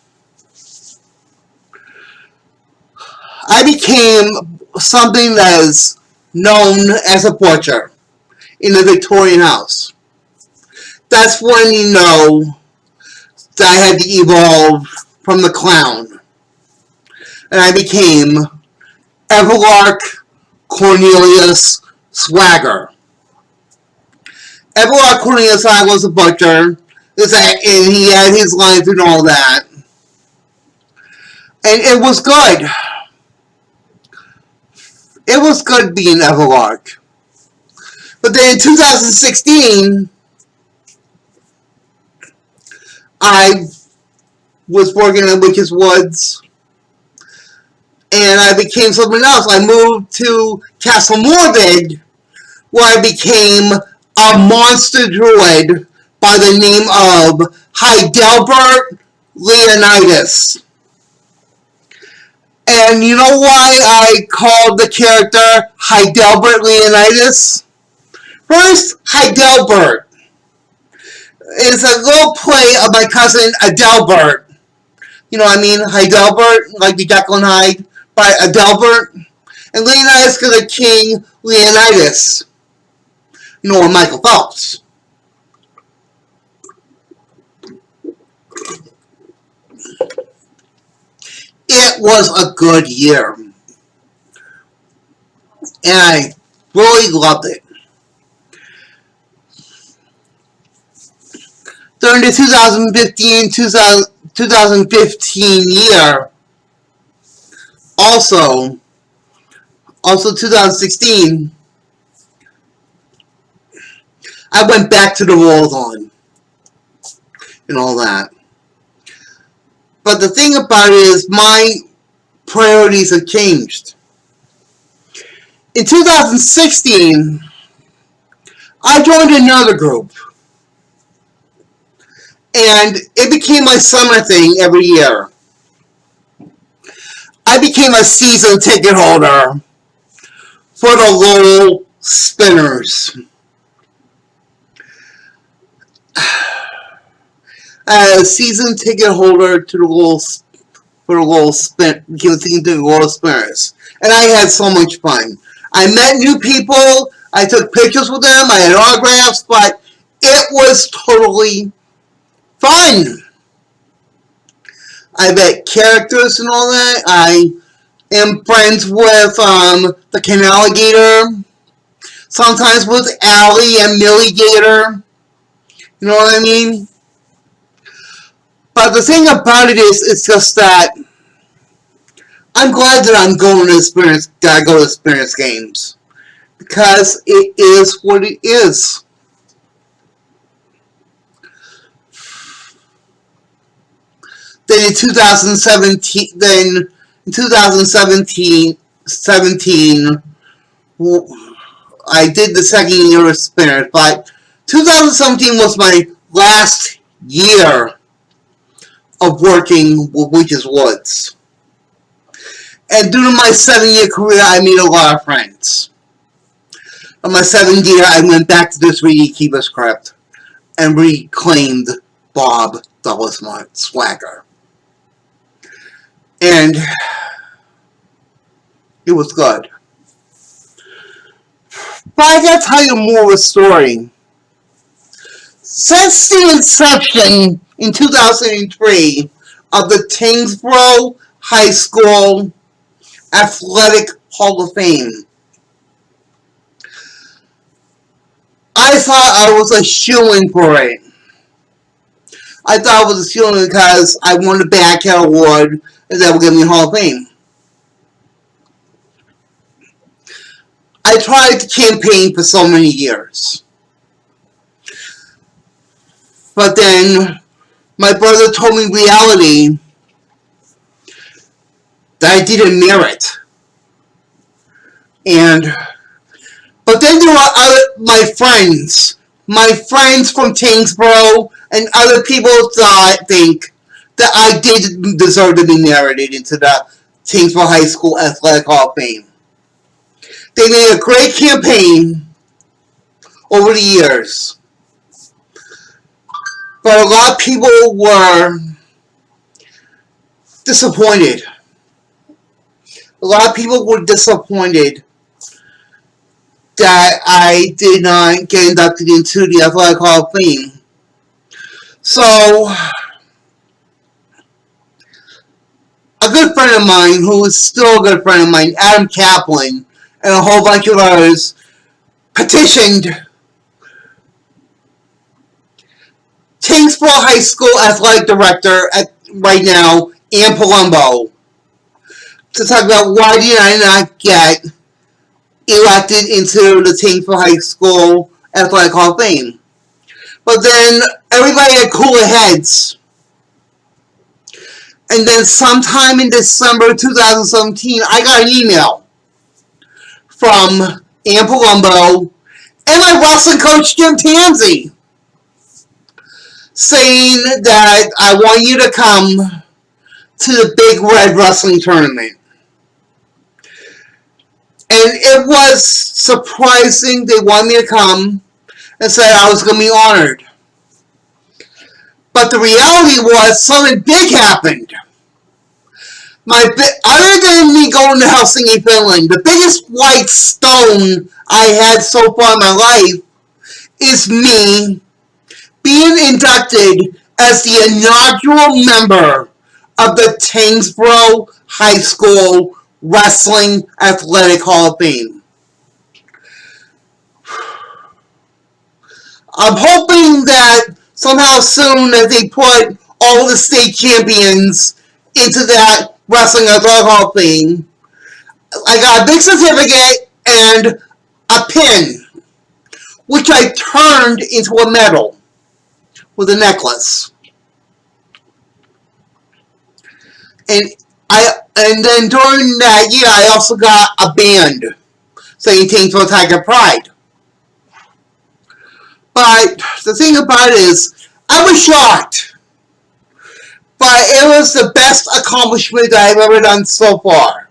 Speaker 1: I became something that is known as a butcher in the Victorian house. That's when you know that I had to evolve from the clown. And I became Everlark Cornelius Swagger. Everlark Cornelius Swagger was a butcher, and he had his lines and all that. And it was good. It was good being Everlark. But then in 2016, I was working at Witch's Woods, and I became something else. I moved to Castle Morbid, where I became a monster druid by the name of Heidelbert Leonidas. And you know why I called the character Heidelbert Leonidas? First, Heidelbert is a little play of my cousin Adelbert. You know what I mean? Heidelbert, like the Jekyll and Hyde, by Adelbert. And Leonidas is the King Leonidas. You know, Michael Phelps. It was a good year. And I really loved it. During the 2015 year, also 2016, I went back to the Roll-On and all that. But the thing about it is, my priorities have changed. In 2016, I joined another group. And it became my summer thing every year. I became a season ticket holder for the Lowell Spinners. A season ticket holder to the Lowell Spinners. And I had so much fun. I met new people, I took pictures with them, I had autographs, but it was totally fun. I met characters and all that. I am friends with the Canal Gator. Sometimes with Allie and Millie Gator. You know what I mean? But the thing about it is, it's just that I'm glad that I'm going to experience, that I go to experience games. Because it is what it is. Then in 2017, I did the second year of Spinners, but 2017 was my last year of working with Witches Woods. And due to my 7-year career, I made a lot of friends. In my 7th year, I went back to this 3D Keeper's Crypt and reclaimed Bob Douglas Swagger. And it was good. But I gotta tell you more of a story. Since the inception in 2003 of the Tyngsboro High School Athletic Hall of Fame, I thought I was a shoo-in for it. I thought I was a shoo-in because I won the Badcat Award and that would give me a Hall of Fame. I tried to campaign for so many years. But then my brother told me reality that I didn't merit. But then there were my friends from Tyngsboro and other people think that I did deserve to be narrated into the Tyngsboro High School Athletic Hall of Fame. They made a great campaign over the years. But a lot of people were disappointed. A lot of people were disappointed that I did not get inducted into the Athletic Hall of Fame. So, a good friend of mine, who is still a good friend of mine, Adam Kaplan, and a whole bunch of others, petitioned Tyngsboro High School Athletic Director right now, Ann Palumbo, to talk about why did I not get elected into the Tyngsboro High School Athletic Hall of Fame. But then everybody had cooler heads. And then sometime in December 2017, I got an email from Ann Palumbo and my wrestling coach, Jim Tansey, saying that I want you to come to the Big Red Wrestling Tournament. And it was surprising they wanted me to come and said I was going to be honored. But the reality was something big happened. Other than me going to Helsinki, Finland, the biggest white stone I had so far in my life is me being inducted as the inaugural member of the Tyngsboro High School Wrestling Athletic Hall of Fame. I'm hoping that somehow soon that they put all the state champions into that Wrestling Athletic Hall of Fame. I got a big certificate and a pin, which I turned into a medal with a necklace. And then during that year, I also got a band saying Tyngsboro Tiger Pride. But the thing about it is, I was shocked. But it was the best accomplishment that I've ever done so far.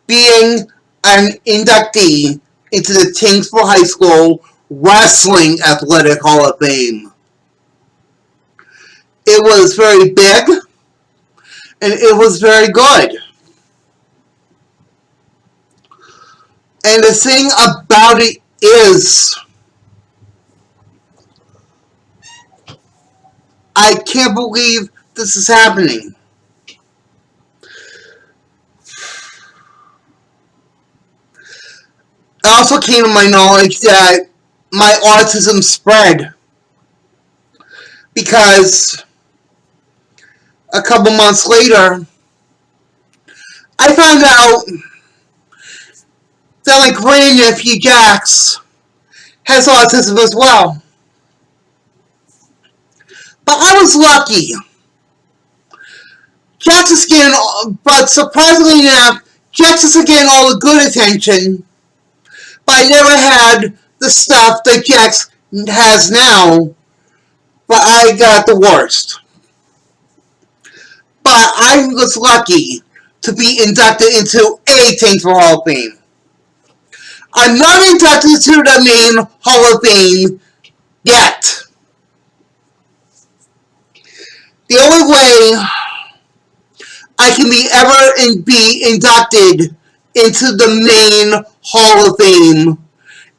Speaker 1: Being an inductee into the Tyngsboro High School Wrestling Athletic Hall of Fame. It was very big, and it was very good. And the thing about it is, I can't believe this is happening. It also came to my knowledge that my autism spread because a couple months later, I found out that my grandnephew Jax has autism as well. But I was lucky. Jax is getting, but surprisingly enough, Jax is getting all the good attention, but I never had the stuff that Jax has now but I got the worst. But I was lucky to be inducted into a Thankful Hall of Fame. I'm not inducted to the main Hall of Fame yet. The only way I can be inducted into the main Hall of Fame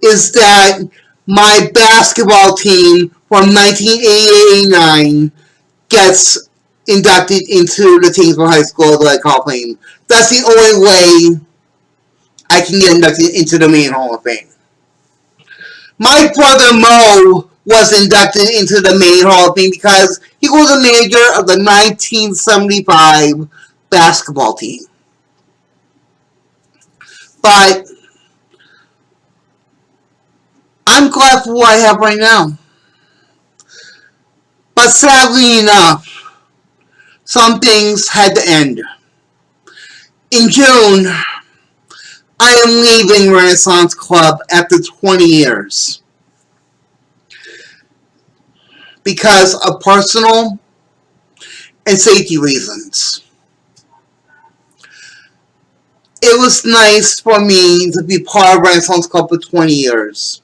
Speaker 1: is that my basketball team from 1988-89 gets inducted into the Thankful High School Athletic Hall of Fame. That's the only way I can get inducted into the main Hall of Fame. My brother Mo was inducted into the main Hall of Fame because he was a manager of the 1975 basketball team. But I'm glad for what I have right now. But sadly enough, some things had to end. In June, I am leaving Renaissance Club after 20 years because of personal and safety reasons. It was nice for me to be part of Renaissance Club for 20 years.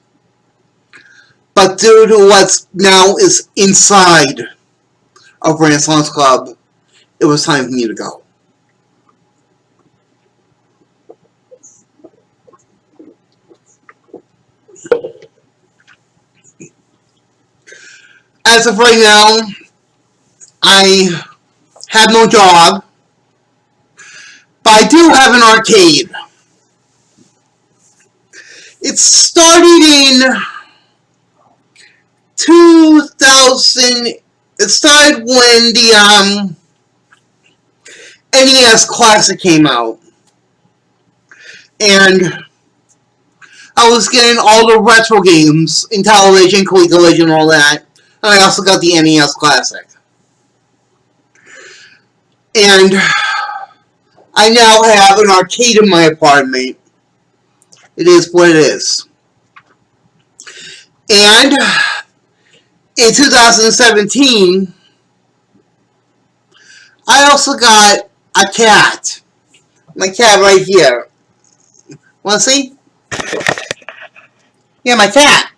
Speaker 1: But due to what now is inside of Renaissance Club, it was time for me to go. As of right now, I have no job, but I do have an arcade. It started in 2000. It started when the NES Classic came out, and I was getting all the retro games in television, collegiate, and all that. And I also got the NES Classic. And I now have an arcade in my apartment. It is what it is. And in 2017, I also got a cat. My cat right here. Want to see? Yeah, my cat.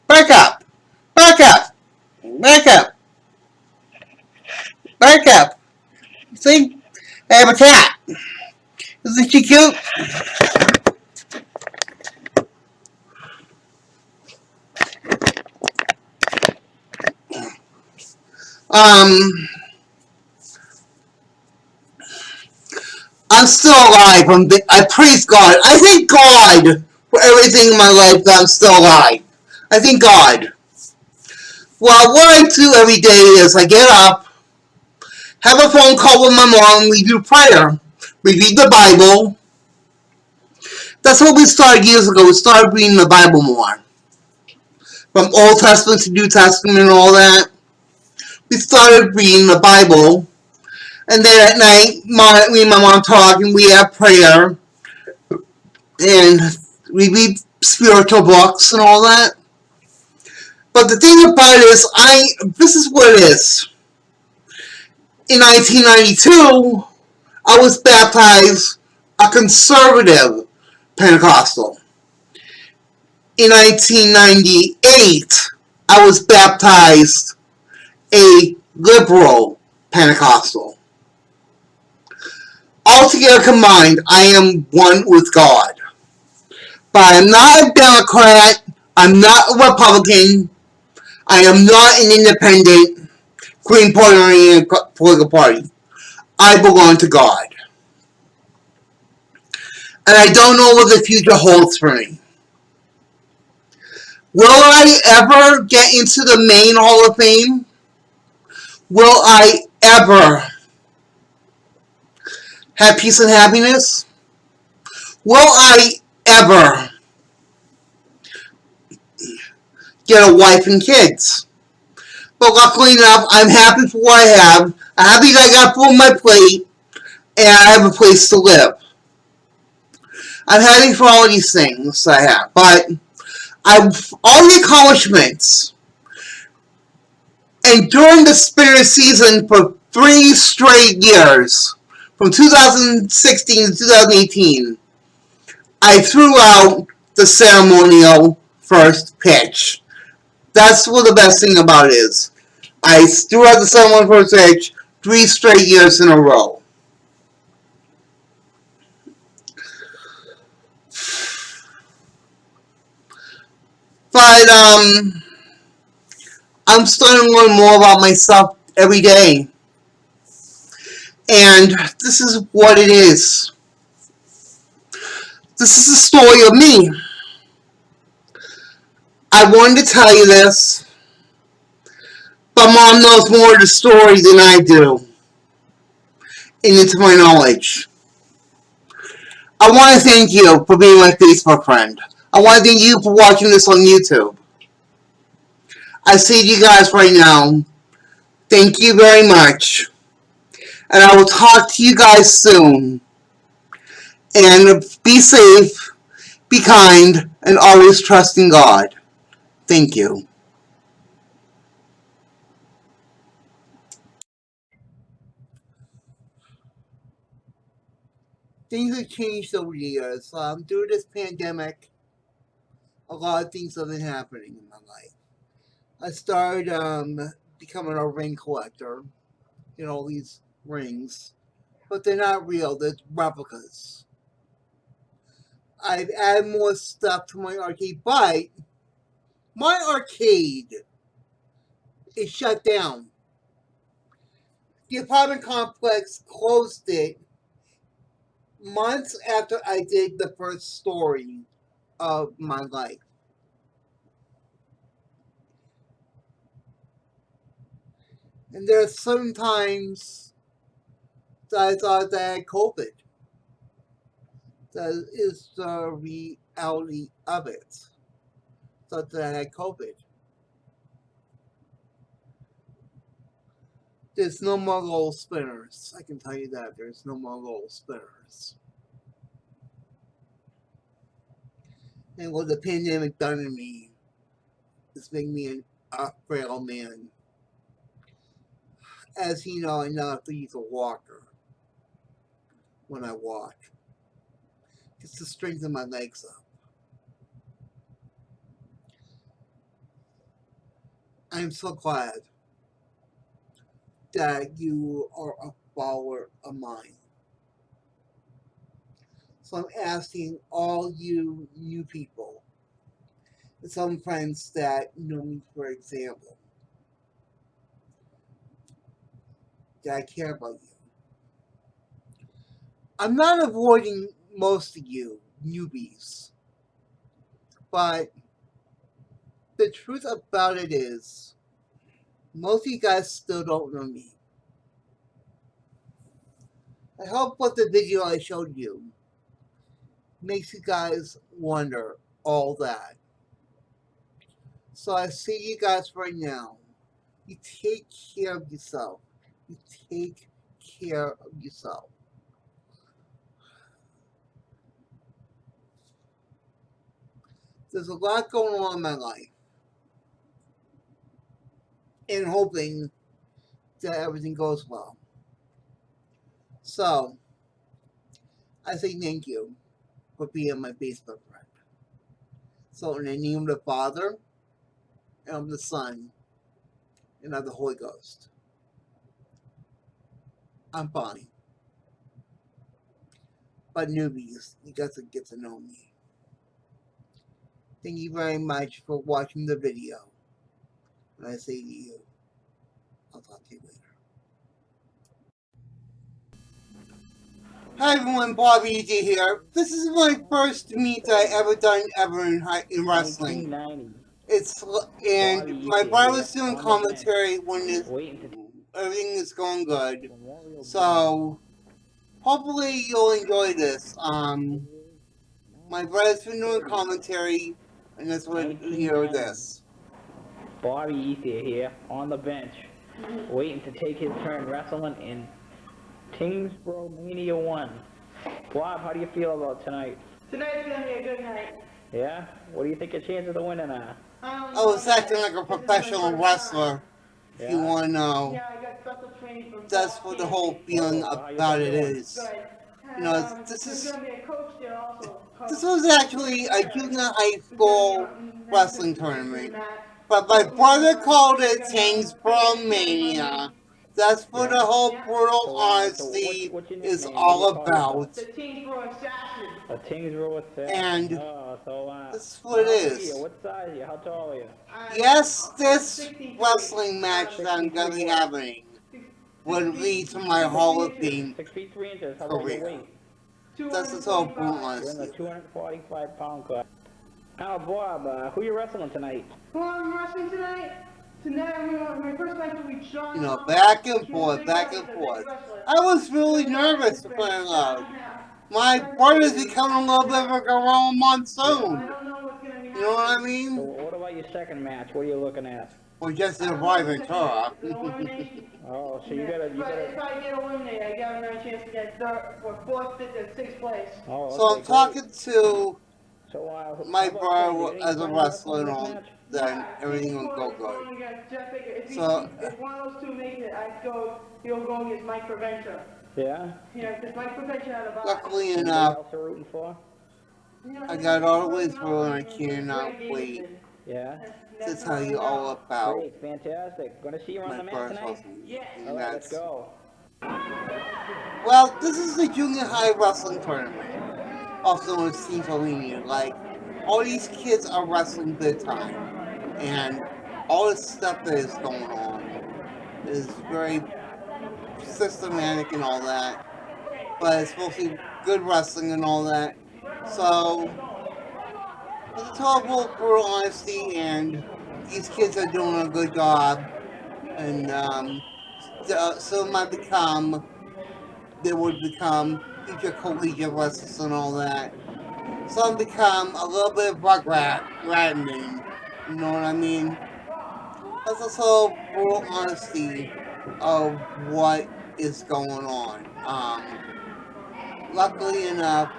Speaker 1: Back up. Back up. Back up. Back up. See? I have a cat. Isn't she cute? I'm still alive. I praise God. I thank God for everything in my life that I'm still alive. I thank God. Well, what I do every day is I get up, have a phone call with my mom, we do prayer, we read the Bible. That's what we started years ago. We started reading the Bible more. From Old Testament to New Testament and all that. We started reading the Bible. And then at night, me and my mom talk and we have prayer. And we read spiritual books and all that. But the thing about it is, this is what it is. In 1992, I was baptized a conservative Pentecostal. In 1998, I was baptized a liberal Pentecostal. Altogether combined, I am one with God. But I am not a Democrat, I'm not a Republican, I am not an independent, Green Party or any political party. I belong to God. And I don't know what the future holds for me. Will I ever get into the main Hall of Fame? Will I ever have peace and happiness? Will I ever get a wife and kids? But luckily enough, I'm happy for what I have. I'm happy that I got food on my plate, and I have a place to live. I'm happy for all these things I have, but all the accomplishments And during the spinner season for 3 straight years, from 2016 to 2018, I threw out the ceremonial first pitch. That's what the best thing about it is. I threw out the ceremonial first pitch 3 straight years in a row. But I'm starting to learn more about myself every day. And this is what it is. This is the story of me. I wanted to tell you this, but Mom knows more of the story than I do. And it's my knowledge. I want to thank you for being my Facebook friend. I want to thank you for watching this on YouTube. I say to you guys right now, thank you very much. And I will talk to you guys soon. And be safe, be kind, and always trust in God. Thank you. Things have changed over the years. Due to this pandemic, a lot of things have been happening in my life. I started becoming a ring collector. You know, these rings. But they're not real, they're replicas. I've added more stuff to my arcade, but my arcade is shut down. The apartment complex closed it months after I did the first story of my life. And there are certain times that I thought that I had COVID. That is the reality of it. Thought that I had COVID. There's no more roll spinners. I can tell you that. There's no more roll spinners. And what the pandemic done to me is making me a frail man. As you know, I now have to use a walker when I walk. Just to strengthen my legs up. I am so glad that you are a follower of mine. So I'm asking all you new people, and some friends that know me, for example, that I care about you. I'm not avoiding most of you newbies, but the truth about it is, most of you guys still don't know me. I hope what the video I showed you makes you guys wonder all that. So I see you guys right now. You take care of yourself. You take care of yourself. There's a lot going on in my life. And hoping that everything goes well. So, I say thank you for being my Facebook friend. So in the name of the Father, and of the Son, and of the Holy Ghost, I'm fine. But newbies, you guys will get to know me. Thank you very much for watching the video. And I say to you, I'll talk to you later. Hi everyone, Bobby Ethier here. This is my first meet I ever done in wrestling. And my brother was doing commentary when everything is going good. So hopefully you'll enjoy this. My brother's been doing commentary, and that's what you hear this.
Speaker 2: Bobby Ethier here on the bench, waiting to take his turn wrestling in Kingsborough Mania 1. Bob, how do you feel about tonight?
Speaker 3: Tonight's gonna be a good night.
Speaker 2: Yeah? What do you think your chances of winning are?
Speaker 1: I was acting like a professional wrestler. if you want to know.
Speaker 3: Yeah, I got special training from
Speaker 1: That's what the whole feeling about it is.
Speaker 3: Good.
Speaker 1: You know,
Speaker 3: There's going to be a coach there also.
Speaker 1: this was actually a junior high school wrestling tournament, but my brother called it Tingsboro Mania. That's what the whole brutal honesty is all about.
Speaker 3: The Tingsboro Assassin.
Speaker 2: A Tingsboro Assassin.
Speaker 1: And this is what it
Speaker 2: how old are you?
Speaker 1: is.
Speaker 2: What size are you? How tall are you?
Speaker 1: Yes, this wrestling match that I'm going to be having would lead to my Hall of Fame
Speaker 2: 6 feet 3 inches. How about your
Speaker 1: career.
Speaker 2: weight?
Speaker 1: That's the whole brutal
Speaker 2: You're in the
Speaker 1: honesty.
Speaker 2: 245-pound class. Now, Bob, who you wrestling tonight?
Speaker 3: Who I'm wrestling tonight? Tonight, my first match will be John.
Speaker 1: You know, back and forth, back and forth. I was really nervous to play out. My brother's becoming a little bit of a gorilla monsoon. You know what I
Speaker 2: So
Speaker 1: mean?
Speaker 2: what about your second match? What are you looking at?
Speaker 1: Or just a private talk.
Speaker 2: Oh, so you gotta.
Speaker 3: But if I get eliminated, I got another chance to get third or fourth, fifth, or sixth place.
Speaker 2: Oh,
Speaker 1: So I'm talking to
Speaker 2: So,
Speaker 1: my
Speaker 2: how about
Speaker 1: brother
Speaker 2: Craig?
Speaker 1: as a
Speaker 2: Any
Speaker 1: wrestler and
Speaker 2: wrestling
Speaker 1: all,
Speaker 2: match?
Speaker 1: then everything will go good. So,
Speaker 3: If one of those two makes it, he'll go against Mike Prevention.
Speaker 2: Yeah.
Speaker 3: Yeah, because Mike Prevention had a box.
Speaker 1: luckily
Speaker 2: What
Speaker 1: enough,
Speaker 2: else are rooting for?
Speaker 1: I got all the way through and I cannot wait
Speaker 2: Yeah.
Speaker 1: to tell you all about
Speaker 2: Great, fantastic. Gonna see you on
Speaker 1: my
Speaker 2: the mat
Speaker 1: first
Speaker 2: tonight?
Speaker 1: wrestling.
Speaker 3: Yes.
Speaker 1: And
Speaker 2: All right, let's
Speaker 1: that's,
Speaker 2: go.
Speaker 1: well, this is the junior high wrestling tournament, also known as Team Olympian. Like, all these kids are wrestling big time, and all this stuff that is going on is very systematic and all that, but it's mostly good wrestling and all that. So, it's a total brutal honesty, and these kids are doing a good job, and some might become, they would become future collegiate wrestlers and all that. Some become a little bit of Ratman, you know what I mean? That's the whole brutal honesty of what is going on. Luckily enough,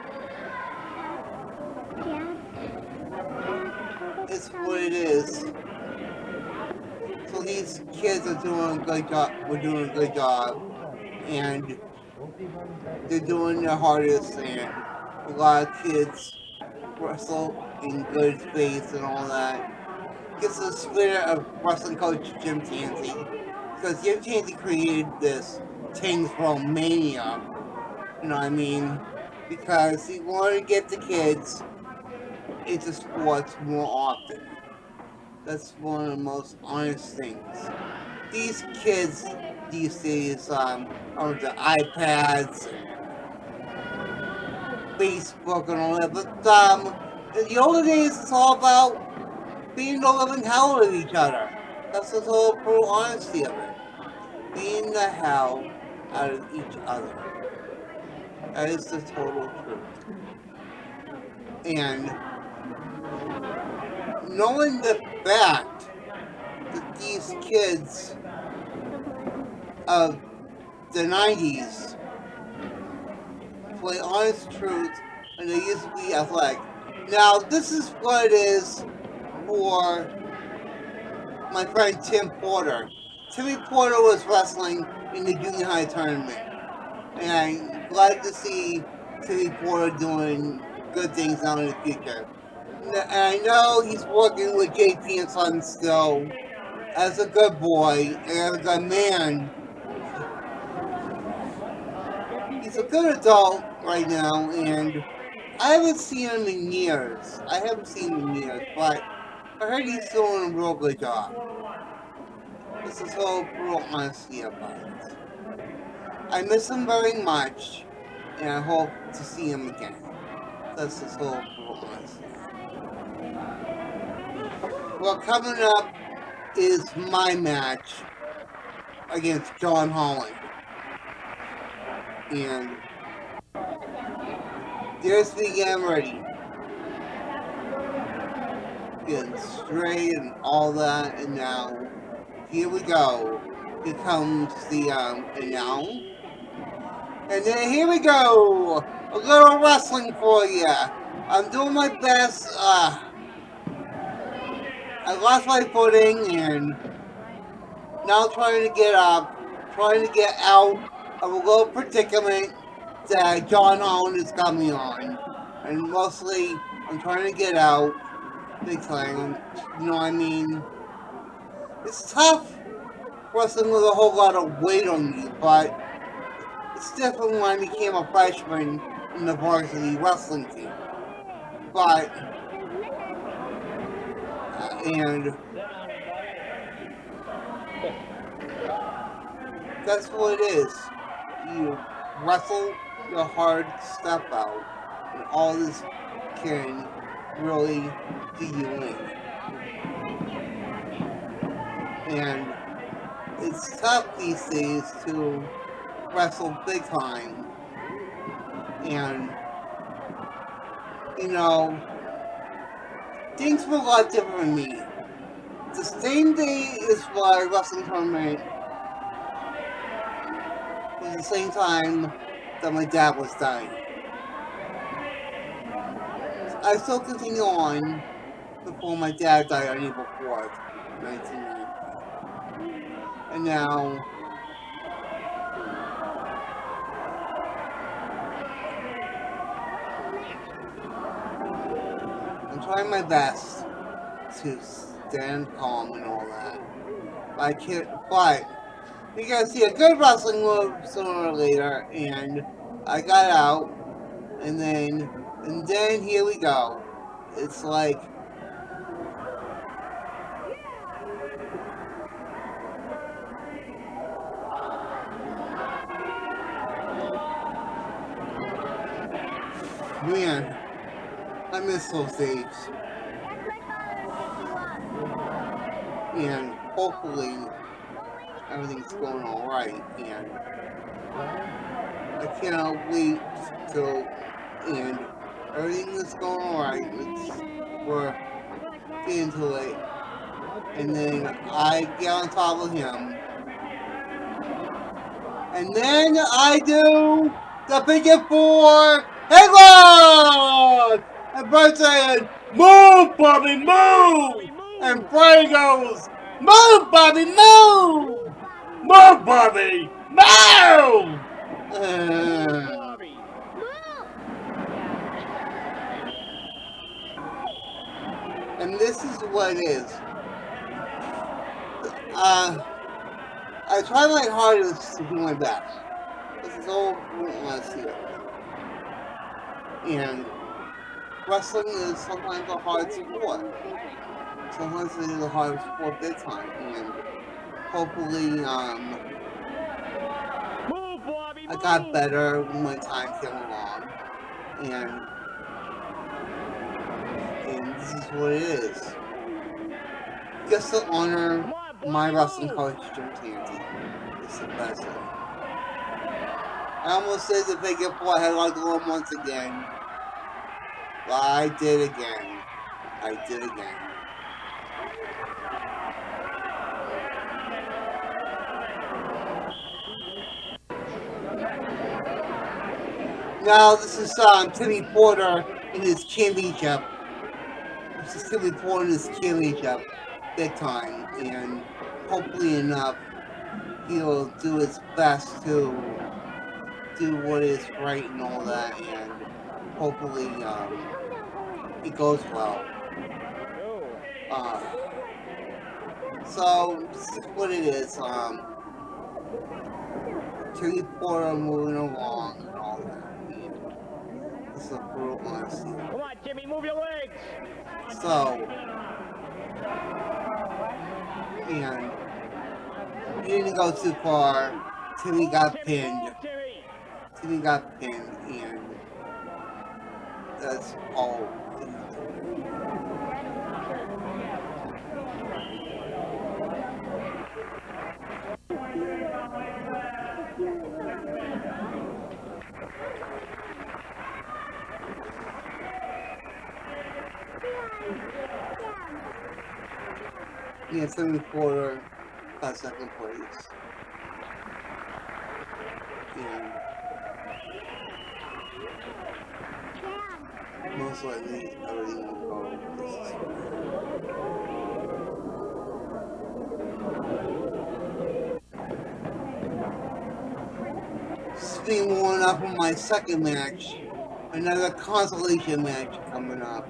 Speaker 1: it's what it is. So these kids are doing a good job. We're doing a good job, and they're doing their hardest. And a lot of kids wrestle in good faith and all that. Gets the spirit of wrestling coach Jim Tansey, because Jim Tansey created this Tingsboro Mania. You know what I mean? Because he wanted to get the kids into sports more often. That's one of the most honest things. These kids these days on the iPads, Facebook, and all that. But in the older days, it's all about being the living hell of each other. That's the whole brutal honesty of it. Being the hell out of each other. That is the total truth. And knowing the fact that these kids of the 90s play honest truth and they used to be athletic. Now, this is what it is for my friend Tim Porter. Timmy Porter was wrestling in the junior high tournament. And I'm glad to see Timmy Porter doing good things now in the future. And I know he's working with JP and Son still as a good boy and as a good man. He's a good adult right now, and I haven't seen him in years. But I heard he's doing a real good job. This is all real honesty about it. I miss him very much, and I hope to see him again. That's his whole real honesty. Well, coming up is my match against John Holland. And there's me getting ready. Getting straight and all that, and now, here we go. Here comes the, and now. And then here we go! A little wrestling for you. I'm doing my best, I lost my footing, and now trying to get up, trying to get out of a little predicament that John Holland has got me on. And mostly, I'm trying to get out big time. You know what I mean? It's tough wrestling with a whole lot of weight on me, but it's different when I became a freshman in the varsity wrestling team. But, and that's what it is. You wrestle your hard step out, and all this can really do you in. And it's tough these days to wrestle big time. And, you know, things were a lot different for me. The same day as my wrestling tournament was the same time that my dad was dying. I still continue on before my dad died on April 4th, 1990. And now, I'm trying my best to stand calm and all that. But you're gonna see a good wrestling move sooner or later, and I got out, and then here we go. It's like, man, I miss those days. And hopefully everything's going alright, and I cannot wait till, and everything is going alright. We're getting to it, and then I get on top of him, and then I do the figure four headlock! And Bart saying, "Move, Bobby, move!" And Bray goes, "Move, Bobby, move! Move, Bobby, move!" And this is what it is. I try my hardest to do my best. This is all I want to see it. And wrestling is sometimes a hard sport. Sometimes it is a hard sport big time. And hopefully, I got better when time came along. And this is what it is. Just to honor my wrestling coach, Jim Tanty. It's the best thing. I almost said the figure four headlock to him once again. But I did again. I did again. Now this is Timmy Porter in his championship. This is Timmy Porter in his championship, big time, and hopefully enough, he'll do his best to do what is right and all that, and hopefully it goes well. So this is what it is. Timmy Porter moving along and all that. This is a brutal honesty.
Speaker 2: Come on, Jimmy, move your legs!
Speaker 1: So, and he didn't go too far. Timmy got pinned. Timmy got pinned, and that's all. Yeah, Timmy Porter got second place. And most likely everything will go this way. Being warmed up for my second match, another consolation match coming up.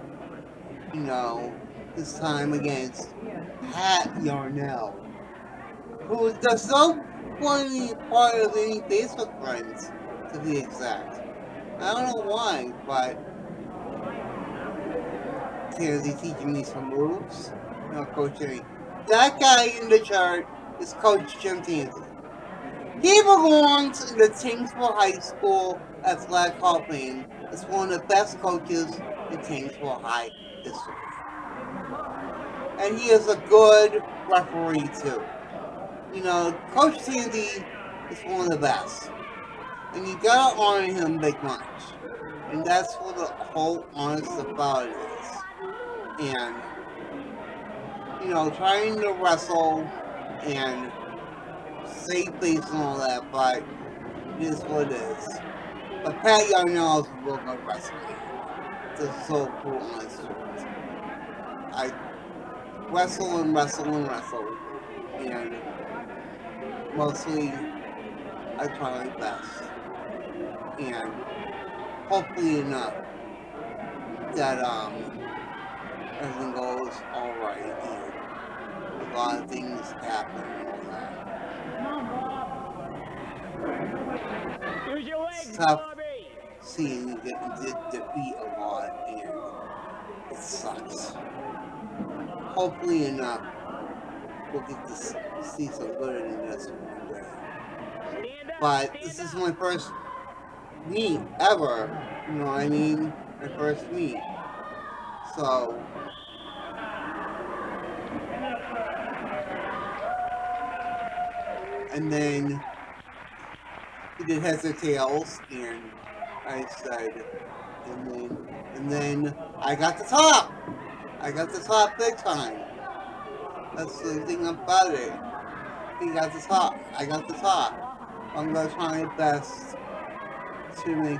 Speaker 1: You know, this time against Pat Yarnell, who does not want to be part of any Facebook friends, to be exact. I don't know why, but Tansy teaching me some moves. No coaching. That guy in the chart is Coach Jim Tansy. He belongs in the Tingsville High School Athletic Hall of Fame as one of the best coaches in Tingsville High history. And he is a good referee too. You know, Coach Tansy is one of the best. And you gotta honor him big much. And that's what the whole honest about it is. And, you know, trying to wrestle and save face and all that, but it is what it is. But Pat Yarnell is a real good wrestler. It's so cool, honest truth. I wrestle and wrestle and wrestle. And mostly, I try my best. And hopefully enough that everything goes alright and a lot of things happen and all that.
Speaker 2: Use your legs,
Speaker 1: It's tough
Speaker 2: Bobby.
Speaker 1: seeing you get defeat a lot and it sucks. Hopefully enough we'll get to see some good in this one day.
Speaker 2: Stand up,
Speaker 1: But
Speaker 2: stand
Speaker 1: this is
Speaker 2: up.
Speaker 1: my first meet ever, you know what I mean? My first meet. So, and then he did heads or tails, and I said, and then I got the top. I got the top big time. That's the thing about it. He got the top. I got the top. I'm gonna try my best to make.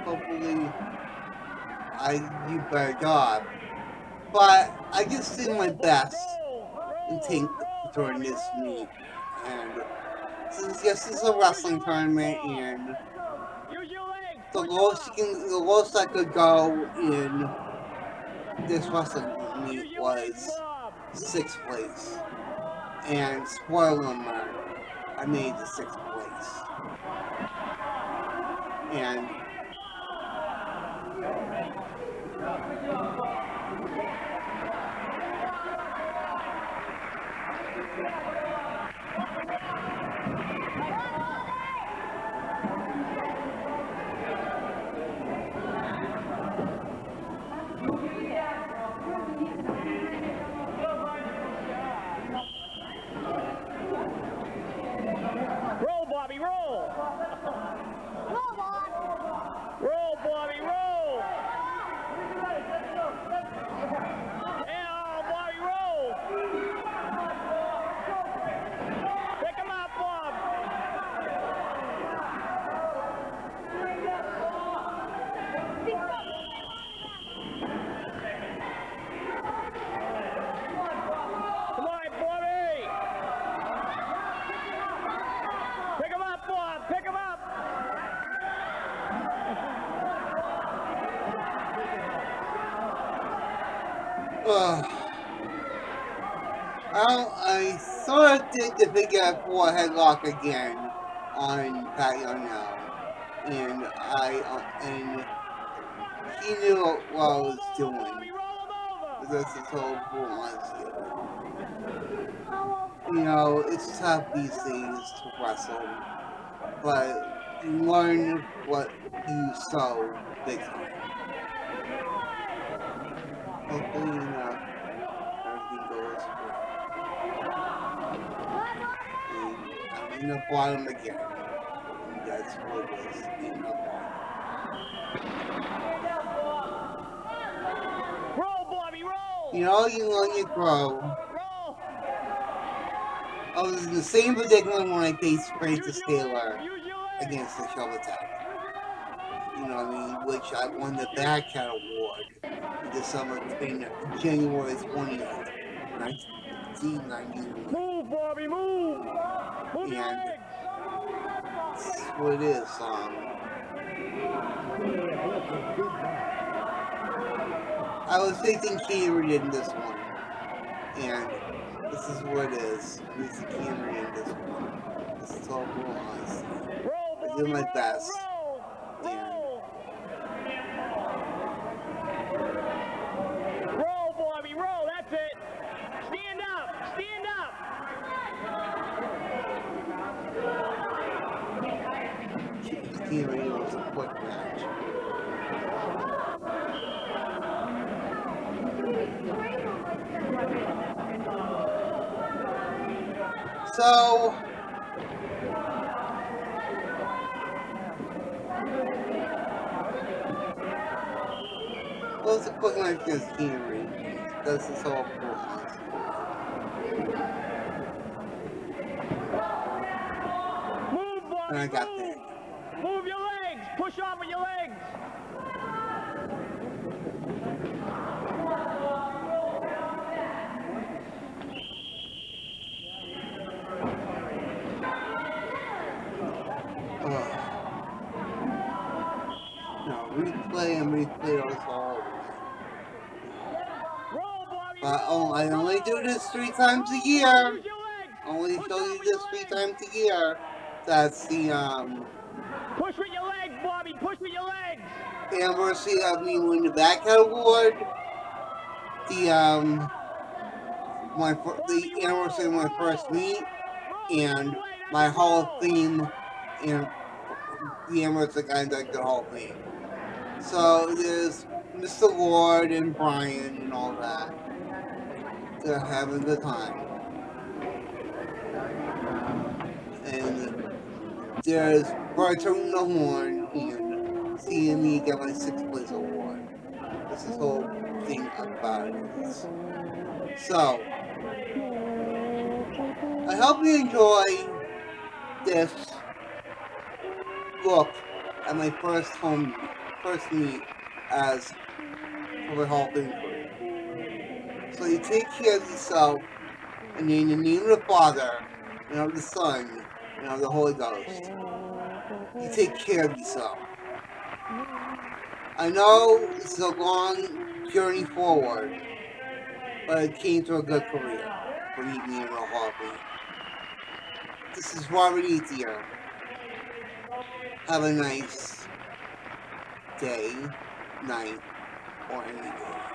Speaker 1: Hopefully, I do a better job. But I just did my best in tank during this meet. And since yes, this is a wrestling tournament, and the lowest I could go in this wrestling meet was 6th place. And spoiler alert, I made the 6th place. And
Speaker 2: Roll, Bobby, roll. Roll, Bobby, roll. Yeah, Bobby, roll. Pick him up, Bob. Come on, Bobby. Pick him up, Bob. Pick him up.
Speaker 1: I sort of did the big F4 headlock again on Pat Yarnell, and and he knew what I was doing.
Speaker 2: Bobby, roll him over.
Speaker 1: This is so cool, honestly. You know, it's tough these days to wrestle, but you learn what you sow big time. Hopefully enough, everything goes well. And I'm in the bottom again. And that's what it is, in the bottom.
Speaker 2: Roll, Bobby, roll.
Speaker 1: You know, you learn, you grow.
Speaker 2: Roll.
Speaker 1: I was in the same predicament when I faced Francis Taylor
Speaker 2: Use your legs.
Speaker 1: against the Shovel Attack. You know what I mean? Which I won the Bad Cat Award in December, in January 20th. 1991.
Speaker 2: Move, Bobby, move! Move your
Speaker 1: And
Speaker 2: legs!
Speaker 1: that's what it is. I was thinking Cameron in this one. And this is what it is. I'm using Cameron in this one. This is all real honesty. I did my best.
Speaker 2: Roll, Bobby, roll, that's it! Stand up! Stand up!
Speaker 1: Cameron was a quick match. So, it was a quick match against Cameron. That's his whole point.
Speaker 2: Move, Bobby,
Speaker 1: And I got
Speaker 2: move!
Speaker 1: that.
Speaker 2: Move your legs! Push off with your legs!
Speaker 1: No, replay and replay those all over.
Speaker 2: Roll, Bobby,
Speaker 1: But
Speaker 2: roll!
Speaker 1: I only do this 3 times a year.
Speaker 2: Use your legs!
Speaker 1: I only
Speaker 2: Push
Speaker 1: show
Speaker 2: off
Speaker 1: you
Speaker 2: with
Speaker 1: this
Speaker 2: your
Speaker 1: 3
Speaker 2: legs!
Speaker 1: times a year. That's the
Speaker 2: Push with your legs, Bobby! Push with your legs!
Speaker 1: anniversary of me winning the back award. The anniversary of my first meet, and my Hall of Fame, and the anniversary I conducted the Hall of Fame. So there's Mr. Ward and Brian and all that. They're having a good time. And there's Bartering the Horn and seeing me get my 6th place award. That's the whole thing about it. So, I hope you enjoy this look at my first meet as for Hall of Fame career. So you take care of yourself, and in the name of the Father, and of the Son, and of the Holy Ghost, you take care of yourself. I know this is a long journey forward, but it came to a good career for me being in the Hall of Fame. This is Robert Ethier. Have a nice day, night, or any day.